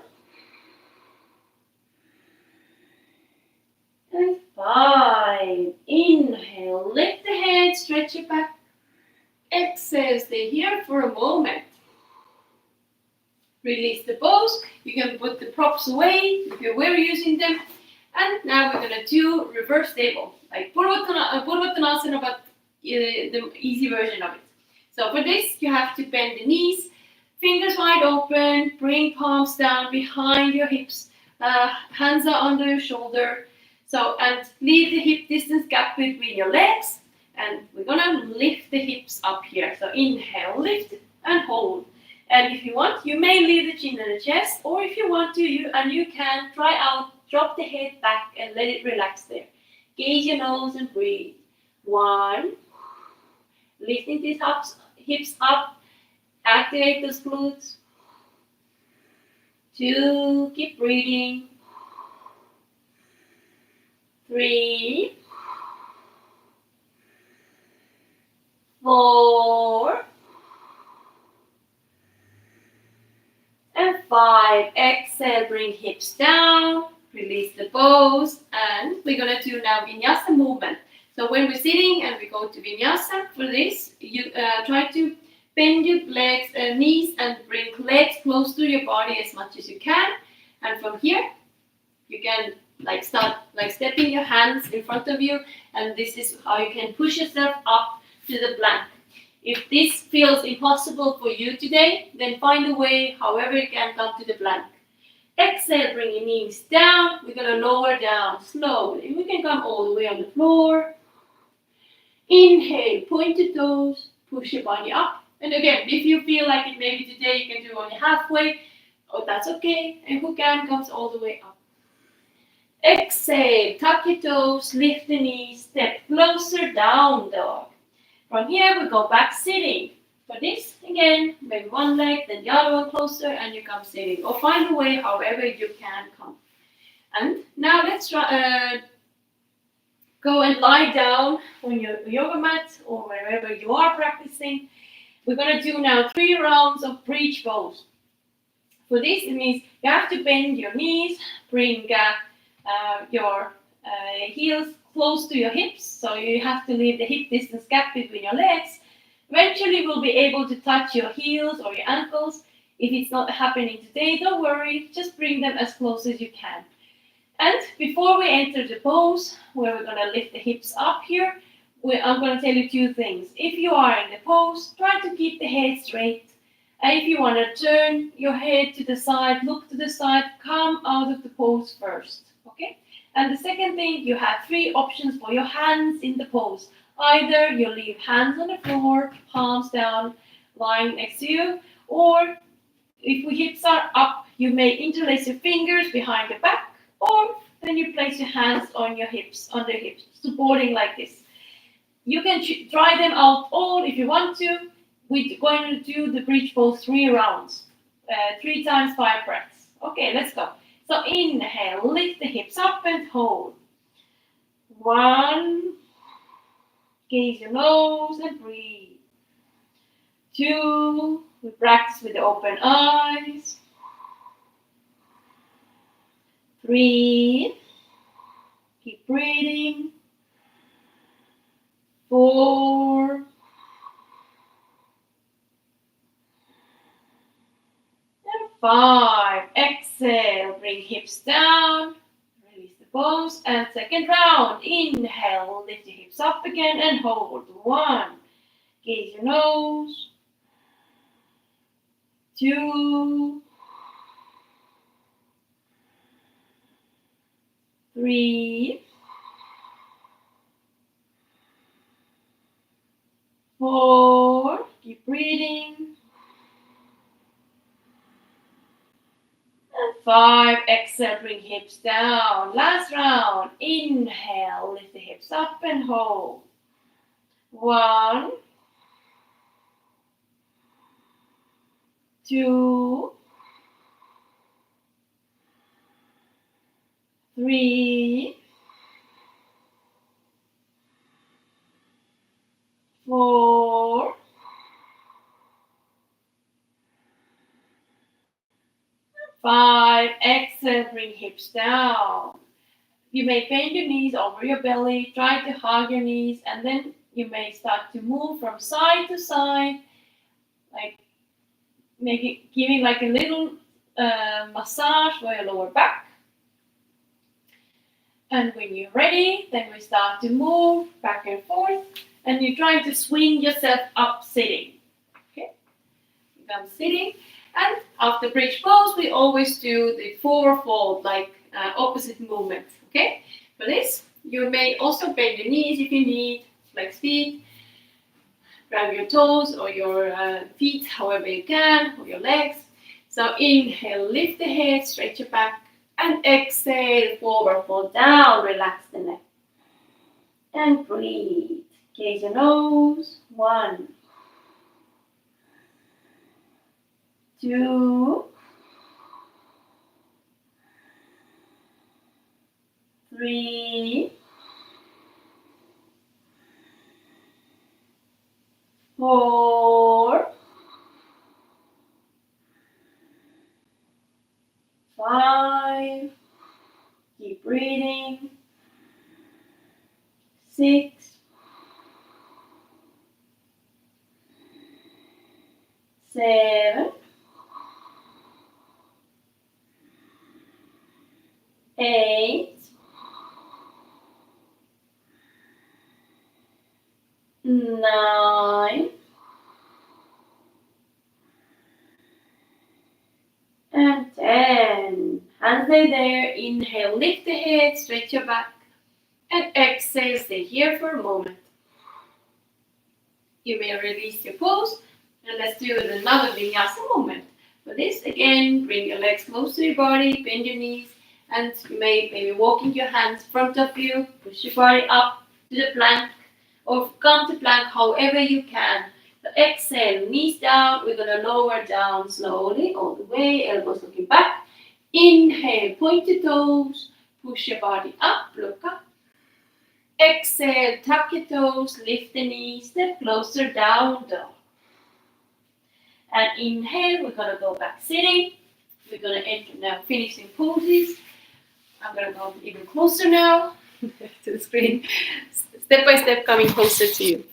and 5. Inhale, lift the head, stretch your back. Exhale, stay here for a moment. Release the pose. You can put the props away if you were using them. And now we're going to do reverse table, like Purvattanasana, but the easy version of it. So for this, you have to bend the knees, fingers wide open, bring palms down behind your hips, hands are under your shoulder. So, and leave the hip distance gap between your legs. And we're going to lift the hips up here. So inhale, lift and hold. And if you want, you may leave the chin and the chest, or if you want to, you can try out, drop the head back and let it relax there. Gaze your nose and breathe. 1, lifting these hips up, activate those glutes. 2, keep breathing. 3, 4, and 5. Exhale, bring hips down, release the pose, and we're going to do now vinyasa movement. So when we're sitting and we go to vinyasa, for this, you try to bend your legs and knees and bring legs close to your body as much as you can. And from here, you can start stepping your hands in front of you, and this is how you can push yourself up to the plank. If this feels impossible for you today, then find a way however you can come to the plank. Exhale, bring your knees down. We're going to lower down slowly. We can come all the way on the floor. Inhale, point the toes, push your body up. And again, if you feel like it maybe today you can do only halfway, that's okay. And who can comes all the way up. Exhale, tuck your toes, lift the knees, step closer, down dog. From here, we go back sitting. For this, again, maybe one leg, then the other one closer, and you come sitting. Or find a way however you can come. And now let's try, go and lie down on your yoga mat or wherever you are practicing. We're going to do now 3 rounds of bridge pose. For this, it means you have to bend your knees, bring your heels close to your hips, so you have to leave the hip distance gap between your legs. Eventually, we'll be able to touch your heels or your ankles. If it's not happening today, don't worry, just bring them as close as you can. And before we enter the pose, where we're going to lift the hips up here, I'm going to tell you 2 things. If you are in the pose, try to keep the head straight. And if you want to turn your head to the side, look to the side, come out of the pose first. Okay? And the second thing, you have 3 options for your hands in the pose. Either you leave hands on the floor, palms down, lying next to you, or if your hips are up, you may interlace your fingers behind the back, or then you place your hands on your hips, on the hips, supporting like this. You can try them out all if you want to. We're going to do the bridge pose 3 rounds, 3 times 5 breaths. Okay, let's go. So inhale, lift the hips up and hold. 1, gaze your nose and breathe. 2, we practice with the open eyes. 3, keep breathing. 4, and 5. Exhale, bring hips down, release the pose. And second round. Inhale, lift your hips up again and hold. 1. Gaze your nose. 2. 3. 4. Keep breathing. And 5. Exhale, bring hips down. Last round. Inhale, lift the hips up and hold. 1. 2. 3. 4. 5. Exhale, bring hips down. You may bend your knees over your belly, try to hug your knees, and then you may start to move from side to side, like giving like a little massage for your lower back. And when you're ready, then we start to move back and forth, and you're trying to swing yourself up sitting. Okay, I'm sitting, and after bridge pose, we always do the forward fold, like opposite movement. Okay, for this, you may also bend your knees if you need, flex feet, grab your toes or your feet, however you can, or your legs. So inhale, lift the head, stretch your back, and exhale, forward fold down, relax the neck. And breathe. Gaze your nose. 1. 2. 3. 4. 5. Keep breathing. 6. 7. 8. 9. And 10. Hands stay there. Inhale, lift the head, stretch your back. And exhale, stay here for a moment. You may release your pose. And let's do another vinyasa movement. For this, again, bring your legs close to your body, bend your knees. And you may maybe walking your hands in front of you. Push your body up to the plank. Or come to plank however you can. So exhale, knees down. We're going to lower down slowly all the way, elbows looking back. Inhale, point your toes, push your body up, look up. Exhale, tuck your toes, lift the knees, step closer, down dog. And inhale, we're going to go back sitting. We're going to enter now finishing poses. I'm going to go even closer now to the screen. Step by step coming closer to you.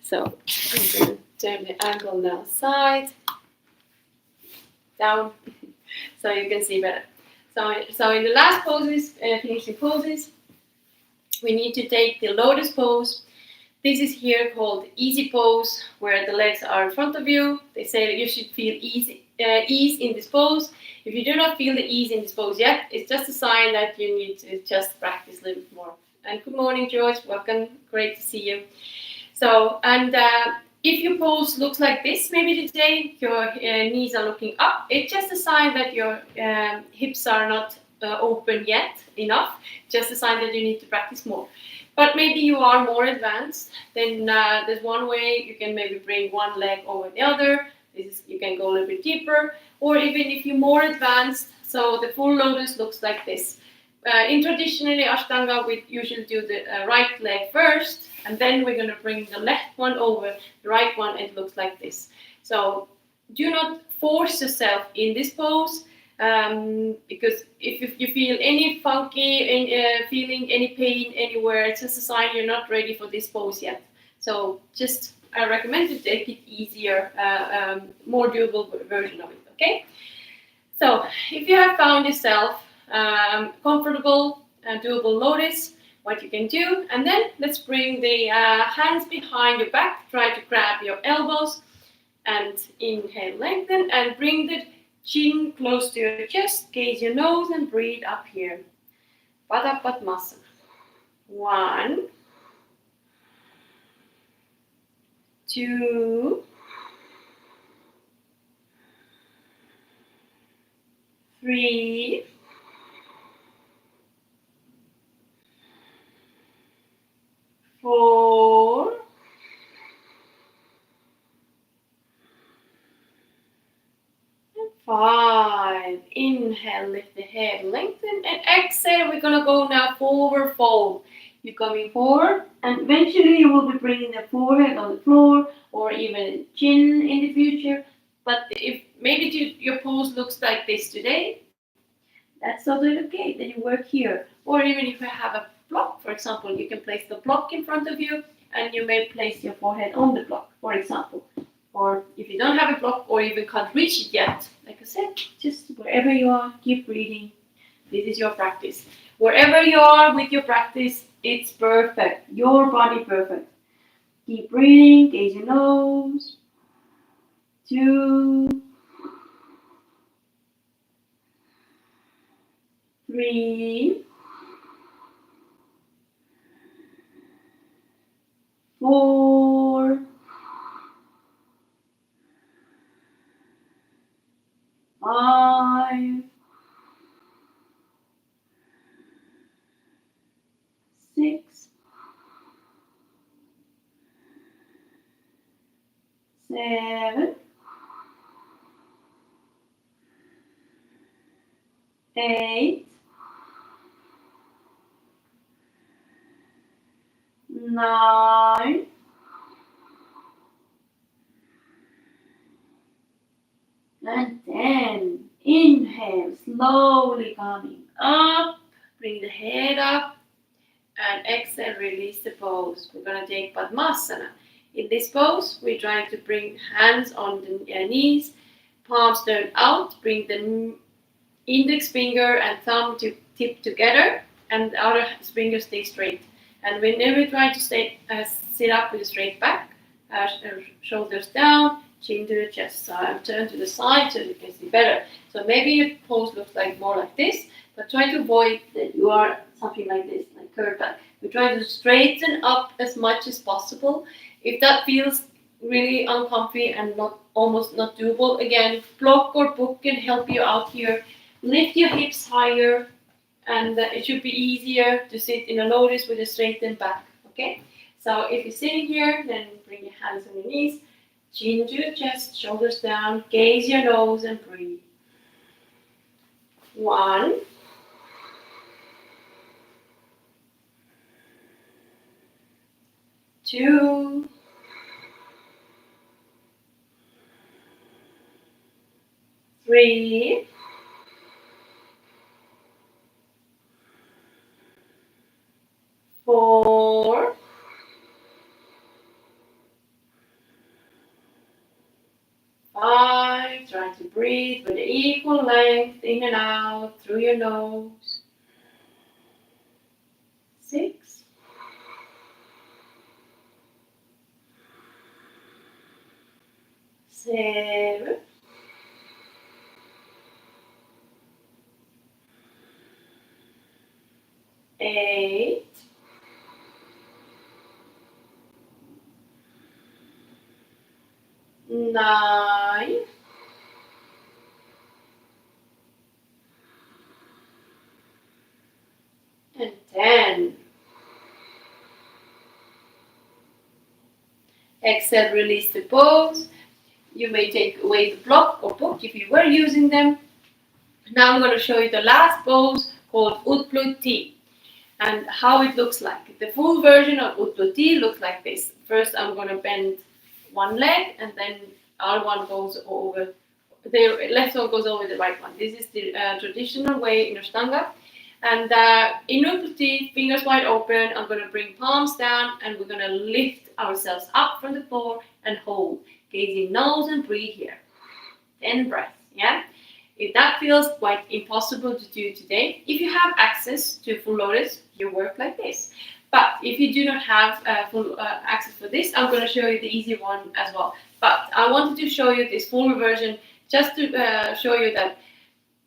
So I'm going to turn the angle now side, down, so you can see better. So in the last poses, finishing poses, we need to take the lotus pose. This is here called easy pose, where the legs are in front of you. They say that you should feel ease in this pose. If you do not feel the ease in this pose yet, it's just a sign that you need to just practice a little bit more. And good morning, George. Welcome. Great to see you. So, and if your pose looks like this, maybe today your knees are looking up, it's just a sign that your hips are not open yet enough. Just a sign that you need to practice more. But maybe you are more advanced, then there's one way you can maybe bring one leg over the other. You can go a little bit deeper. Or even if you're more advanced, so the full lotus looks like this. In traditionally Ashtanga, we usually do the right leg first, and then we're going to bring the left one over the right one, and it looks like this. So do not force yourself in this pose, because if you feel any funky, feeling any pain anywhere, it's just a sign you're not ready for this pose yet. So just I recommend to take it easier, more doable version of it. Okay. So if you have found yourself comfortable doable notice what you can do. And then let's bring the hands behind your back. Try to grab your elbows and inhale, lengthen, and bring the chin close to your chest. Gaze your nose and breathe up here. Pada Padmasana. 1, 2, 3, 4, 5. Inhale, lift the head, lengthen, and exhale. We're gonna go now forward fold. You're coming forward, and eventually you will be bringing the forehead on the floor, or even chin in the future. But if maybe your pose looks like this today, that's totally okay. Then you work here, or even if you have a block, for example, you can place the block in front of you, and you may place your forehead on the block, for example. Or if you don't have a block or even can't reach it yet, like I said, just wherever you are, keep breathing. This is your practice. Wherever you are with your practice, it's perfect. Your body perfect. Keep breathing, gaze your nose. 2, 3, 4, 5, 6, 7, 8, 9, and 10. Inhale, slowly coming up. Bring the head up. And exhale, release the pose. We're going to take Padmasana. In this pose, we're trying to bring hands on the knees, palms turn out, bring the index finger and thumb to tip together, and the outer finger stay straight. And whenever you try to sit up with a straight back, shoulders down, chin to the chest. So I'm turned to the side so you can see better. So maybe your pose looks like more like this, but try to avoid that you are something like this, like curved back. We try to straighten up as much as possible. If that feels really uncomfy and almost not doable, again, block or book can help you out here. Lift your hips higher, and it should be easier to sit in a lotus with a straightened back. Okay? So if you're sitting here, then bring your hands on your knees, chin to your chest, shoulders down, gaze your nose and breathe. 1, 2, 3, 4, 5. Try to breathe with equal length in and out through your nose. 6, 7, 8, 9, and 10. Exhale, release the pose. You may take away the block or book if you were using them. Now I'm going to show you the last pose called Utpluti and how it looks like. The full version of Utpluti looks like this. First I'm going to bend one leg and then our one goes over, the left one goes over the right one. This is the traditional way in Ashtanga. And in Utpluti, fingers wide open, I'm going to bring palms down and we're going to lift ourselves up from the floor and hold. Gazing nose and breathe here. 10 breaths, yeah? If that feels quite impossible to do today, if you have access to full lotus, you work like this. But if you do not have full access for this, I'm going to show you the easy one as well. But I wanted to show you this full version just to show you that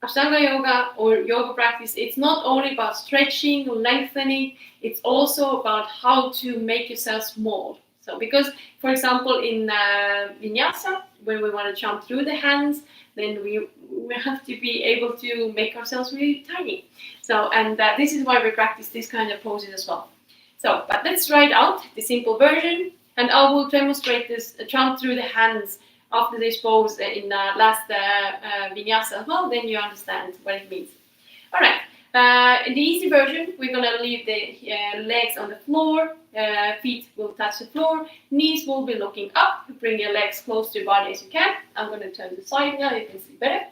Ashtanga yoga or yoga practice, it's not only about stretching or lengthening, it's also about how to make yourself small. So because, for example, in vinyasa, when we want to jump through the hands, then we have to be able to make ourselves really tiny. So, and this is why we practice this kind of poses as well. So, but let's try it out, the simple version, and I will demonstrate this jump through the hands after this pose in last vinyasa as well, then you understand what it means. All right, in the easy version, we're gonna leave the legs on the floor, feet will touch the floor, knees will be looking up, bring your legs close to your body as you can. I'm gonna turn the side now, you can see better.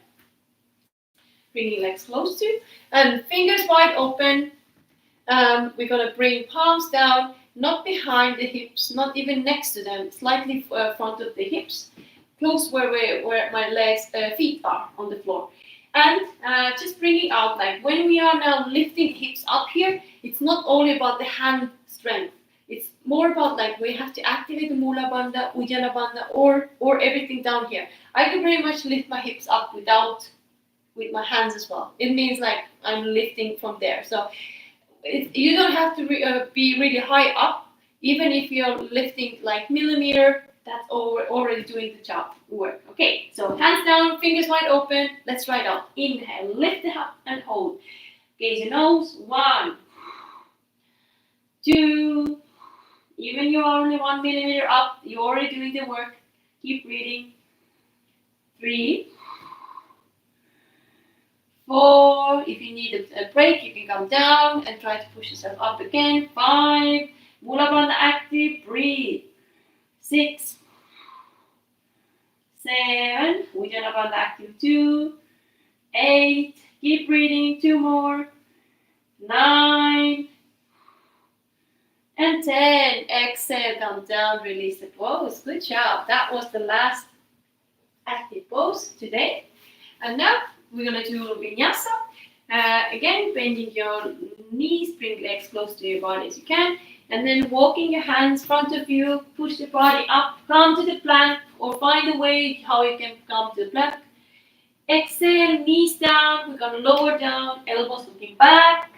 Bring your legs close to, and fingers wide open. We're gonna bring palms down, not behind the hips, not even next to them, slightly front of the hips. Close where my legs, feet are on the floor. And just bringing out, like when we are now lifting hips up here, it's not only about the hand strength. It's more about like we have to activate the Mula Bandha, Ujjana Bandha, or everything down here. I can very much lift my hips up with my hands as well. It means like I'm lifting from there. So you don't have to be really high up, even if you're lifting like millimeter. That's already doing the job work. Okay, so hands down, fingers wide open. Let's try it out. Inhale, lift it up and hold. Gaze your nose. 1, 2. Even you're only 1 millimeter up, you're already doing the work. Keep breathing. 3, 4. If you need a break, you can come down and try to push yourself up again. 5. Mula Bandha active. Breathe. 6, 7, Ujjana Bandha active 2, 8, keep breathing, 2 more, 9, and 10. Exhale, come down, release the pose. Good job. That was the last active pose today. And now we're going to do vinyasa. Again, bending your knees, bring legs close to your body as you can. And then walking your hands front of you, push the body up, come to the plank, or find a way how you can come to the plank. Exhale, knees down, we're going to lower down, elbows looking back.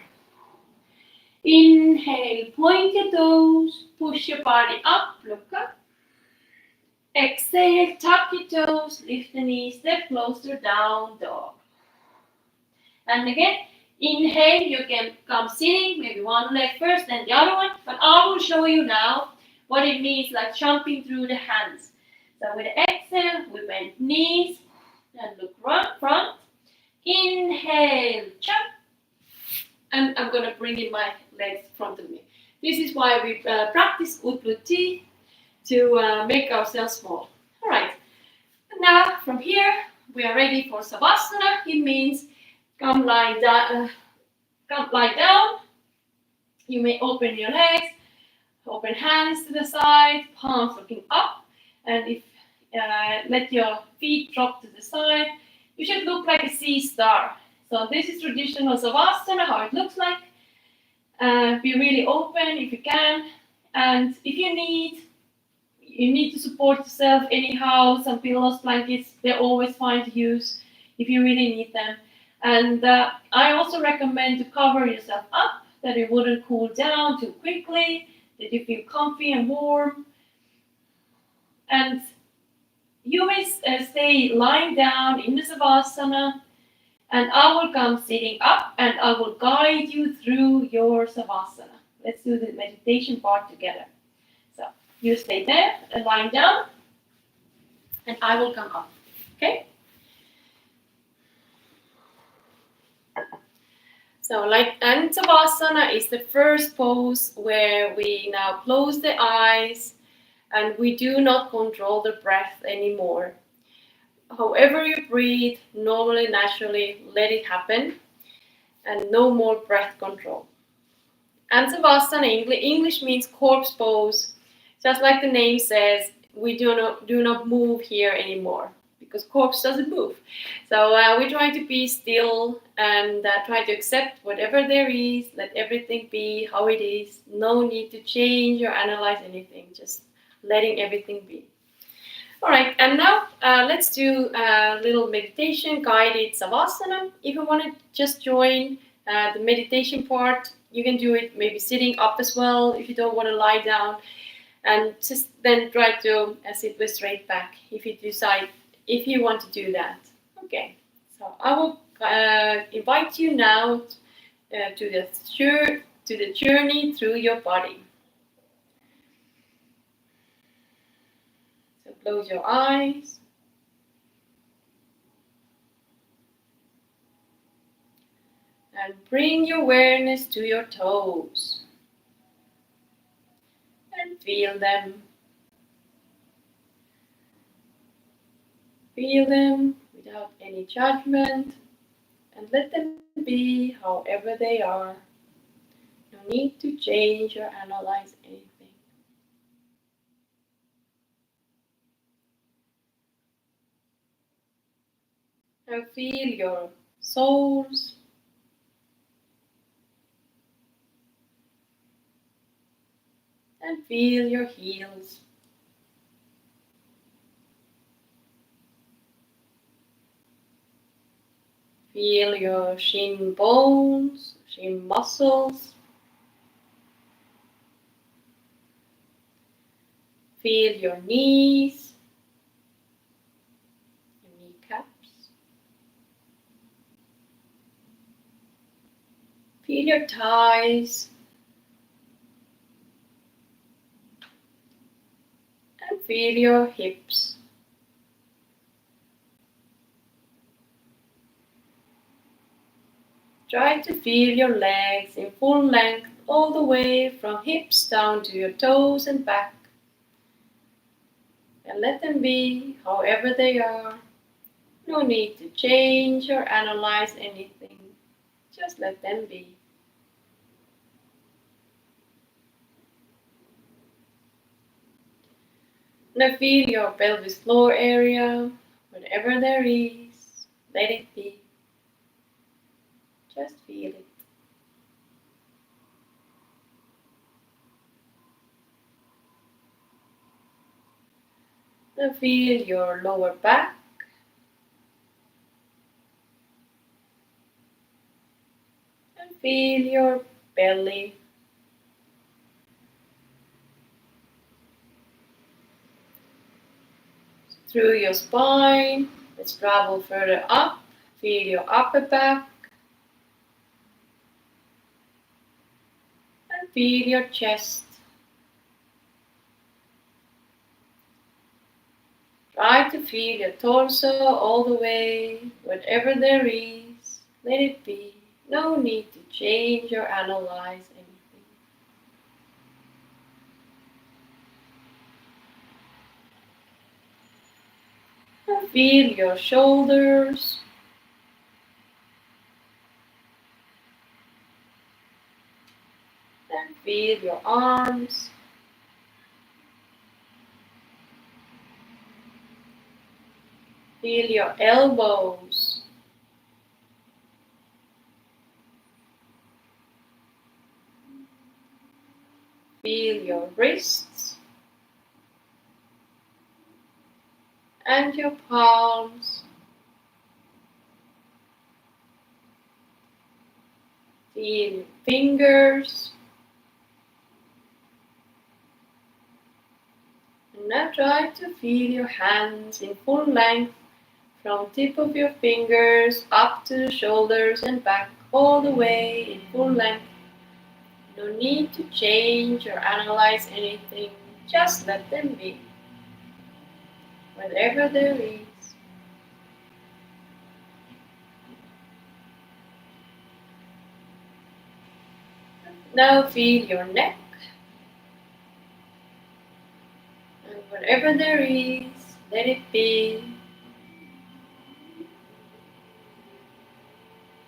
Inhale, point your toes, push your body up, look up. Exhale, tuck your toes, lift the knees, step closer, down dog. And again, inhale, you can come sitting, maybe one leg first, then the other one. But I will show you now what it means, like jumping through the hands. So with the exhale, we bend knees and look front. Inhale, jump. And I'm going to bring in my legs in front of me. This is why we practice Utluti to make ourselves small. All right. And now from here, we are ready for Savasana. It means come lie down. You may open your legs, open hands to the side, palms looking up, and if let your feet drop to the side. You should look like a sea star. So this is traditional Savasana, how it looks like. Be really open if you can, and if you need to support yourself anyhow. Some pillows, blankets, they're always fine to use if you really need them. And I also recommend to cover yourself up, that it wouldn't cool down too quickly, that you feel comfy and warm. And you may stay lying down in the Savasana, and I will come sitting up and I will guide you through your Savasana. Let's do the meditation part together. So you stay there, lying down, and I will come up. Okay? So and Savasana is the first pose where we now close the eyes and we do not control the breath anymore. However you breathe, normally, naturally, let it happen, and no more breath control. And Savasana in English means corpse pose. Just like the name says, we do not move here anymore, because corpse doesn't move. So we try to be still and try to accept whatever there is, let everything be how it is. No need to change or analyze anything, just letting everything be. All right, and now let's do a little meditation, guided savasana. If you want to just join the meditation part, you can do it maybe sitting up as well if you don't want to lie down, and just then try to sit with straight back if you decide if you want to do that. Okay, so I will invite you now to the journey through your body. So close your eyes. And bring your awareness to your toes. And feel them. Feel them without any judgment. And let them be however they are. No need to change or analyze anything. Now feel your soles. And feel your heels. Feel your shin bones, shin muscles. Feel your knees, your kneecaps. Feel your thighs. And feel your hips. Try to feel your legs in full length all the way from hips down to your toes and back. And let them be however they are. No need to change or analyze anything. Just let them be. Now feel your pelvis floor area, whatever there is. Let it be. Just feel it. Now feel your lower back. And feel your belly. Through your spine. Let's travel further up. Feel your upper back. And feel your chest. Try to feel your torso all the way, whatever there is, let it be. No need to change or analyze anything. And feel your shoulders. And feel your arms. Feel your elbows. Feel your wrists. And your palms. Feel your fingers. And now try to feel your hands in full length from tip of your fingers up to the shoulders and back all the way in full length. No need to change or analyze anything, just let them be, whatever there is. Now feel your neck, and whatever there is, let it be.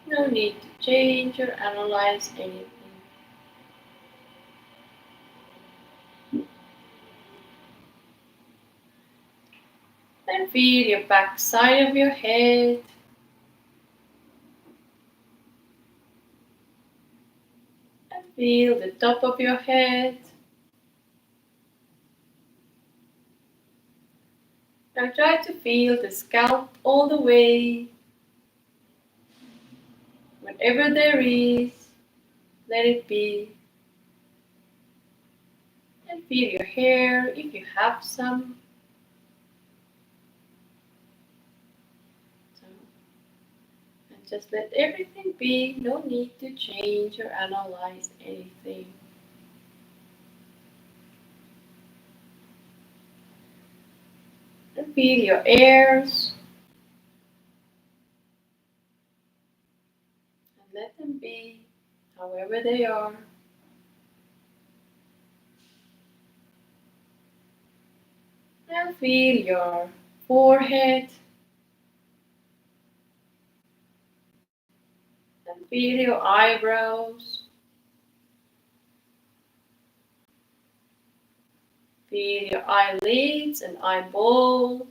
No need to change or analyze anything. And feel your back side of your head. And feel the top of your head. Now try to feel the scalp all the way. Whatever there is, let it be. And feel your hair if you have some. And just let everything be. No need to change or analyze anything. And feel your ears. And let them be however they are. And feel your forehead. And feel your eyebrows. Feel your eyelids and eyeballs.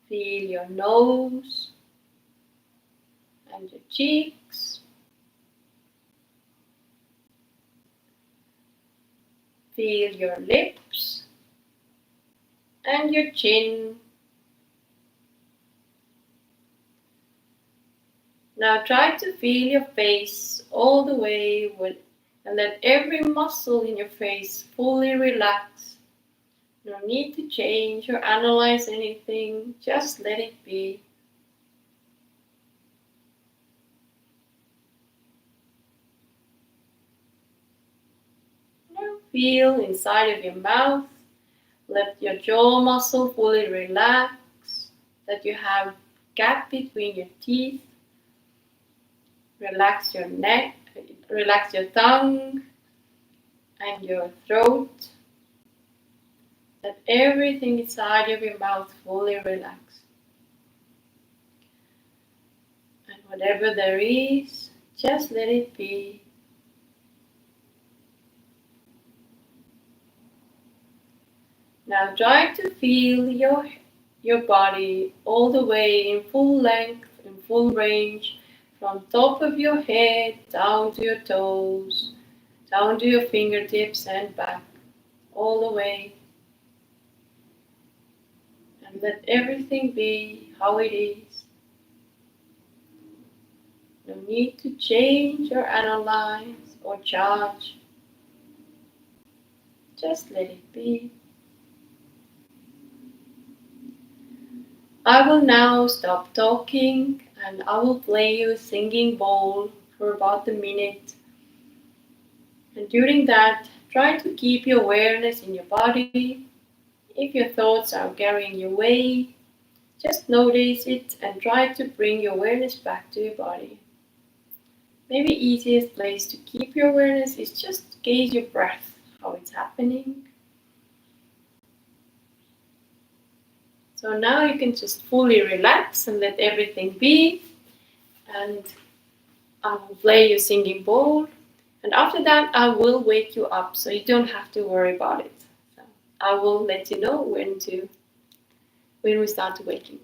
Feel your nose and your cheeks. Feel your lips and your chin. Now try to feel your face all the way and let every muscle in your face fully relax. No need to change or analyze anything, just let it be. Now feel inside of your mouth. Let your jaw muscle fully relax, that you have gap between your teeth. Relax your neck, relax your tongue and your throat. Let everything inside of your mouth fully relax. And whatever there is, just let it be. Now try to feel your body all the way in full length, in full range, from top of your head down to your toes, down to your fingertips and back, all the way. And let everything be how it is. No need to change or analyze or judge. Just let it be. I will now stop talking and I will play you a singing bowl for about a minute. And during that, try to keep your awareness in your body. If your thoughts are carrying you away, just notice it and try to bring your awareness back to your body. Maybe easiest place to keep your awareness is just gauge your breath, how it's happening. So now you can just fully relax and let everything be. And I will play your singing bowl. And after that, I will wake you up, so you don't have to worry about it. So I will let you know when we start waking.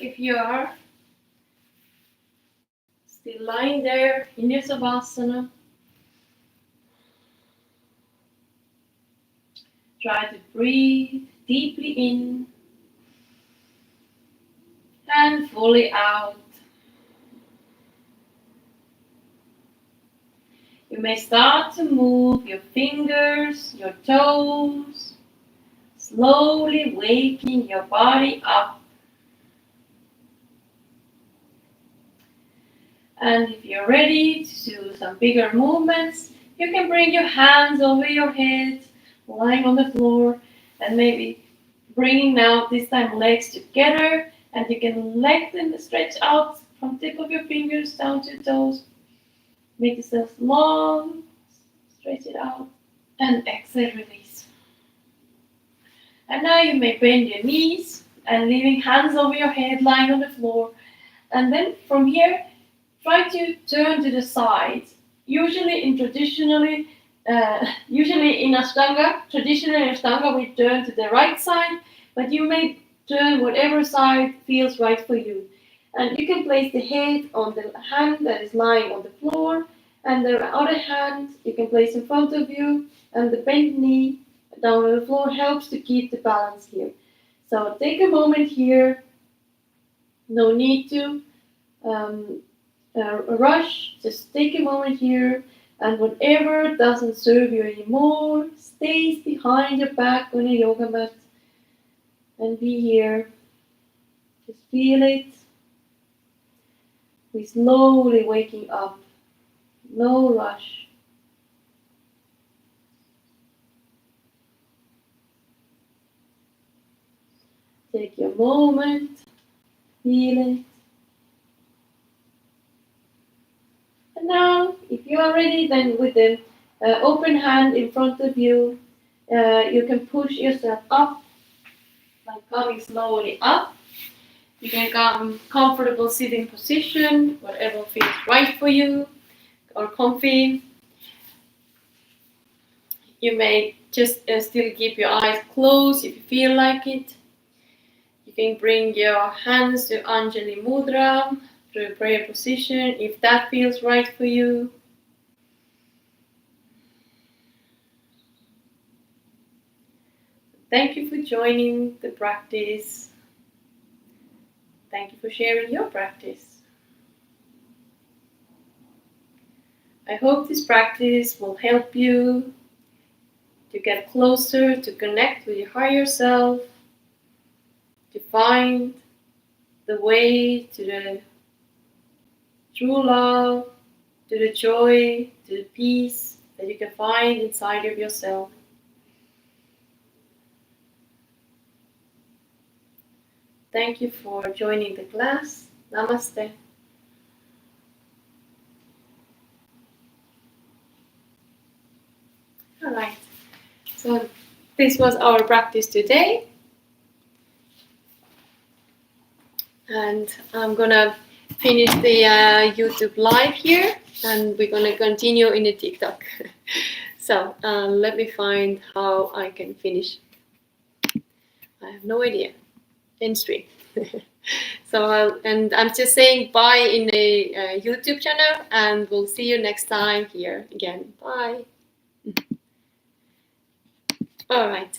If you are still lying there in your Savasana, try to breathe deeply in and fully out. You may start to move your fingers, your toes, slowly waking your body up. And if you're ready to do some bigger movements, you can bring your hands over your head, lying on the floor, and maybe bringing now this time legs together, and you can lengthen the stretch out from tip of your fingers down to toes. Make yourself long, stretch it out, and exhale, release. And now you may bend your knees and leaving hands over your head, lying on the floor. And then from here, try to turn to the side. Usually in Ashtanga, traditionally in Ashtanga, we turn to the right side, but you may turn whatever side feels right for you. And you can place the head on the hand that is lying on the floor, and the other hand you can place in front of you, and the bent knee down on the floor helps to keep the balance here. So take a moment here, no need to rush, just take a moment here, and whatever doesn't serve you anymore stays behind your back on a yoga mat, and be here. Just feel it. We're slowly waking up, no rush. Take your moment, feel it. And now, if you are ready, then with the open hand in front of you, you can push yourself up, like coming slowly up. You can come comfortable sitting position, whatever feels right for you, or comfy. You may just still keep your eyes closed if you feel like it. You can bring your hands to Anjali Mudra, to a prayer position, if that feels right for you. Thank you for joining the practice. Thank you for sharing your practice. I hope this practice will help you to get closer, to connect with your higher self, to find the way to the true love, to the joy, to the peace that you can find inside of yourself. Thank you for joining the class. Namaste. All right. So this was our practice today. And I'm gonna finish the YouTube live here, and we're gonna continue in the TikTok. So let me find how I can finish. I have no idea. In stream. So and I'm just saying bye in the YouTube channel, and we'll see you next time here again. Bye. All right.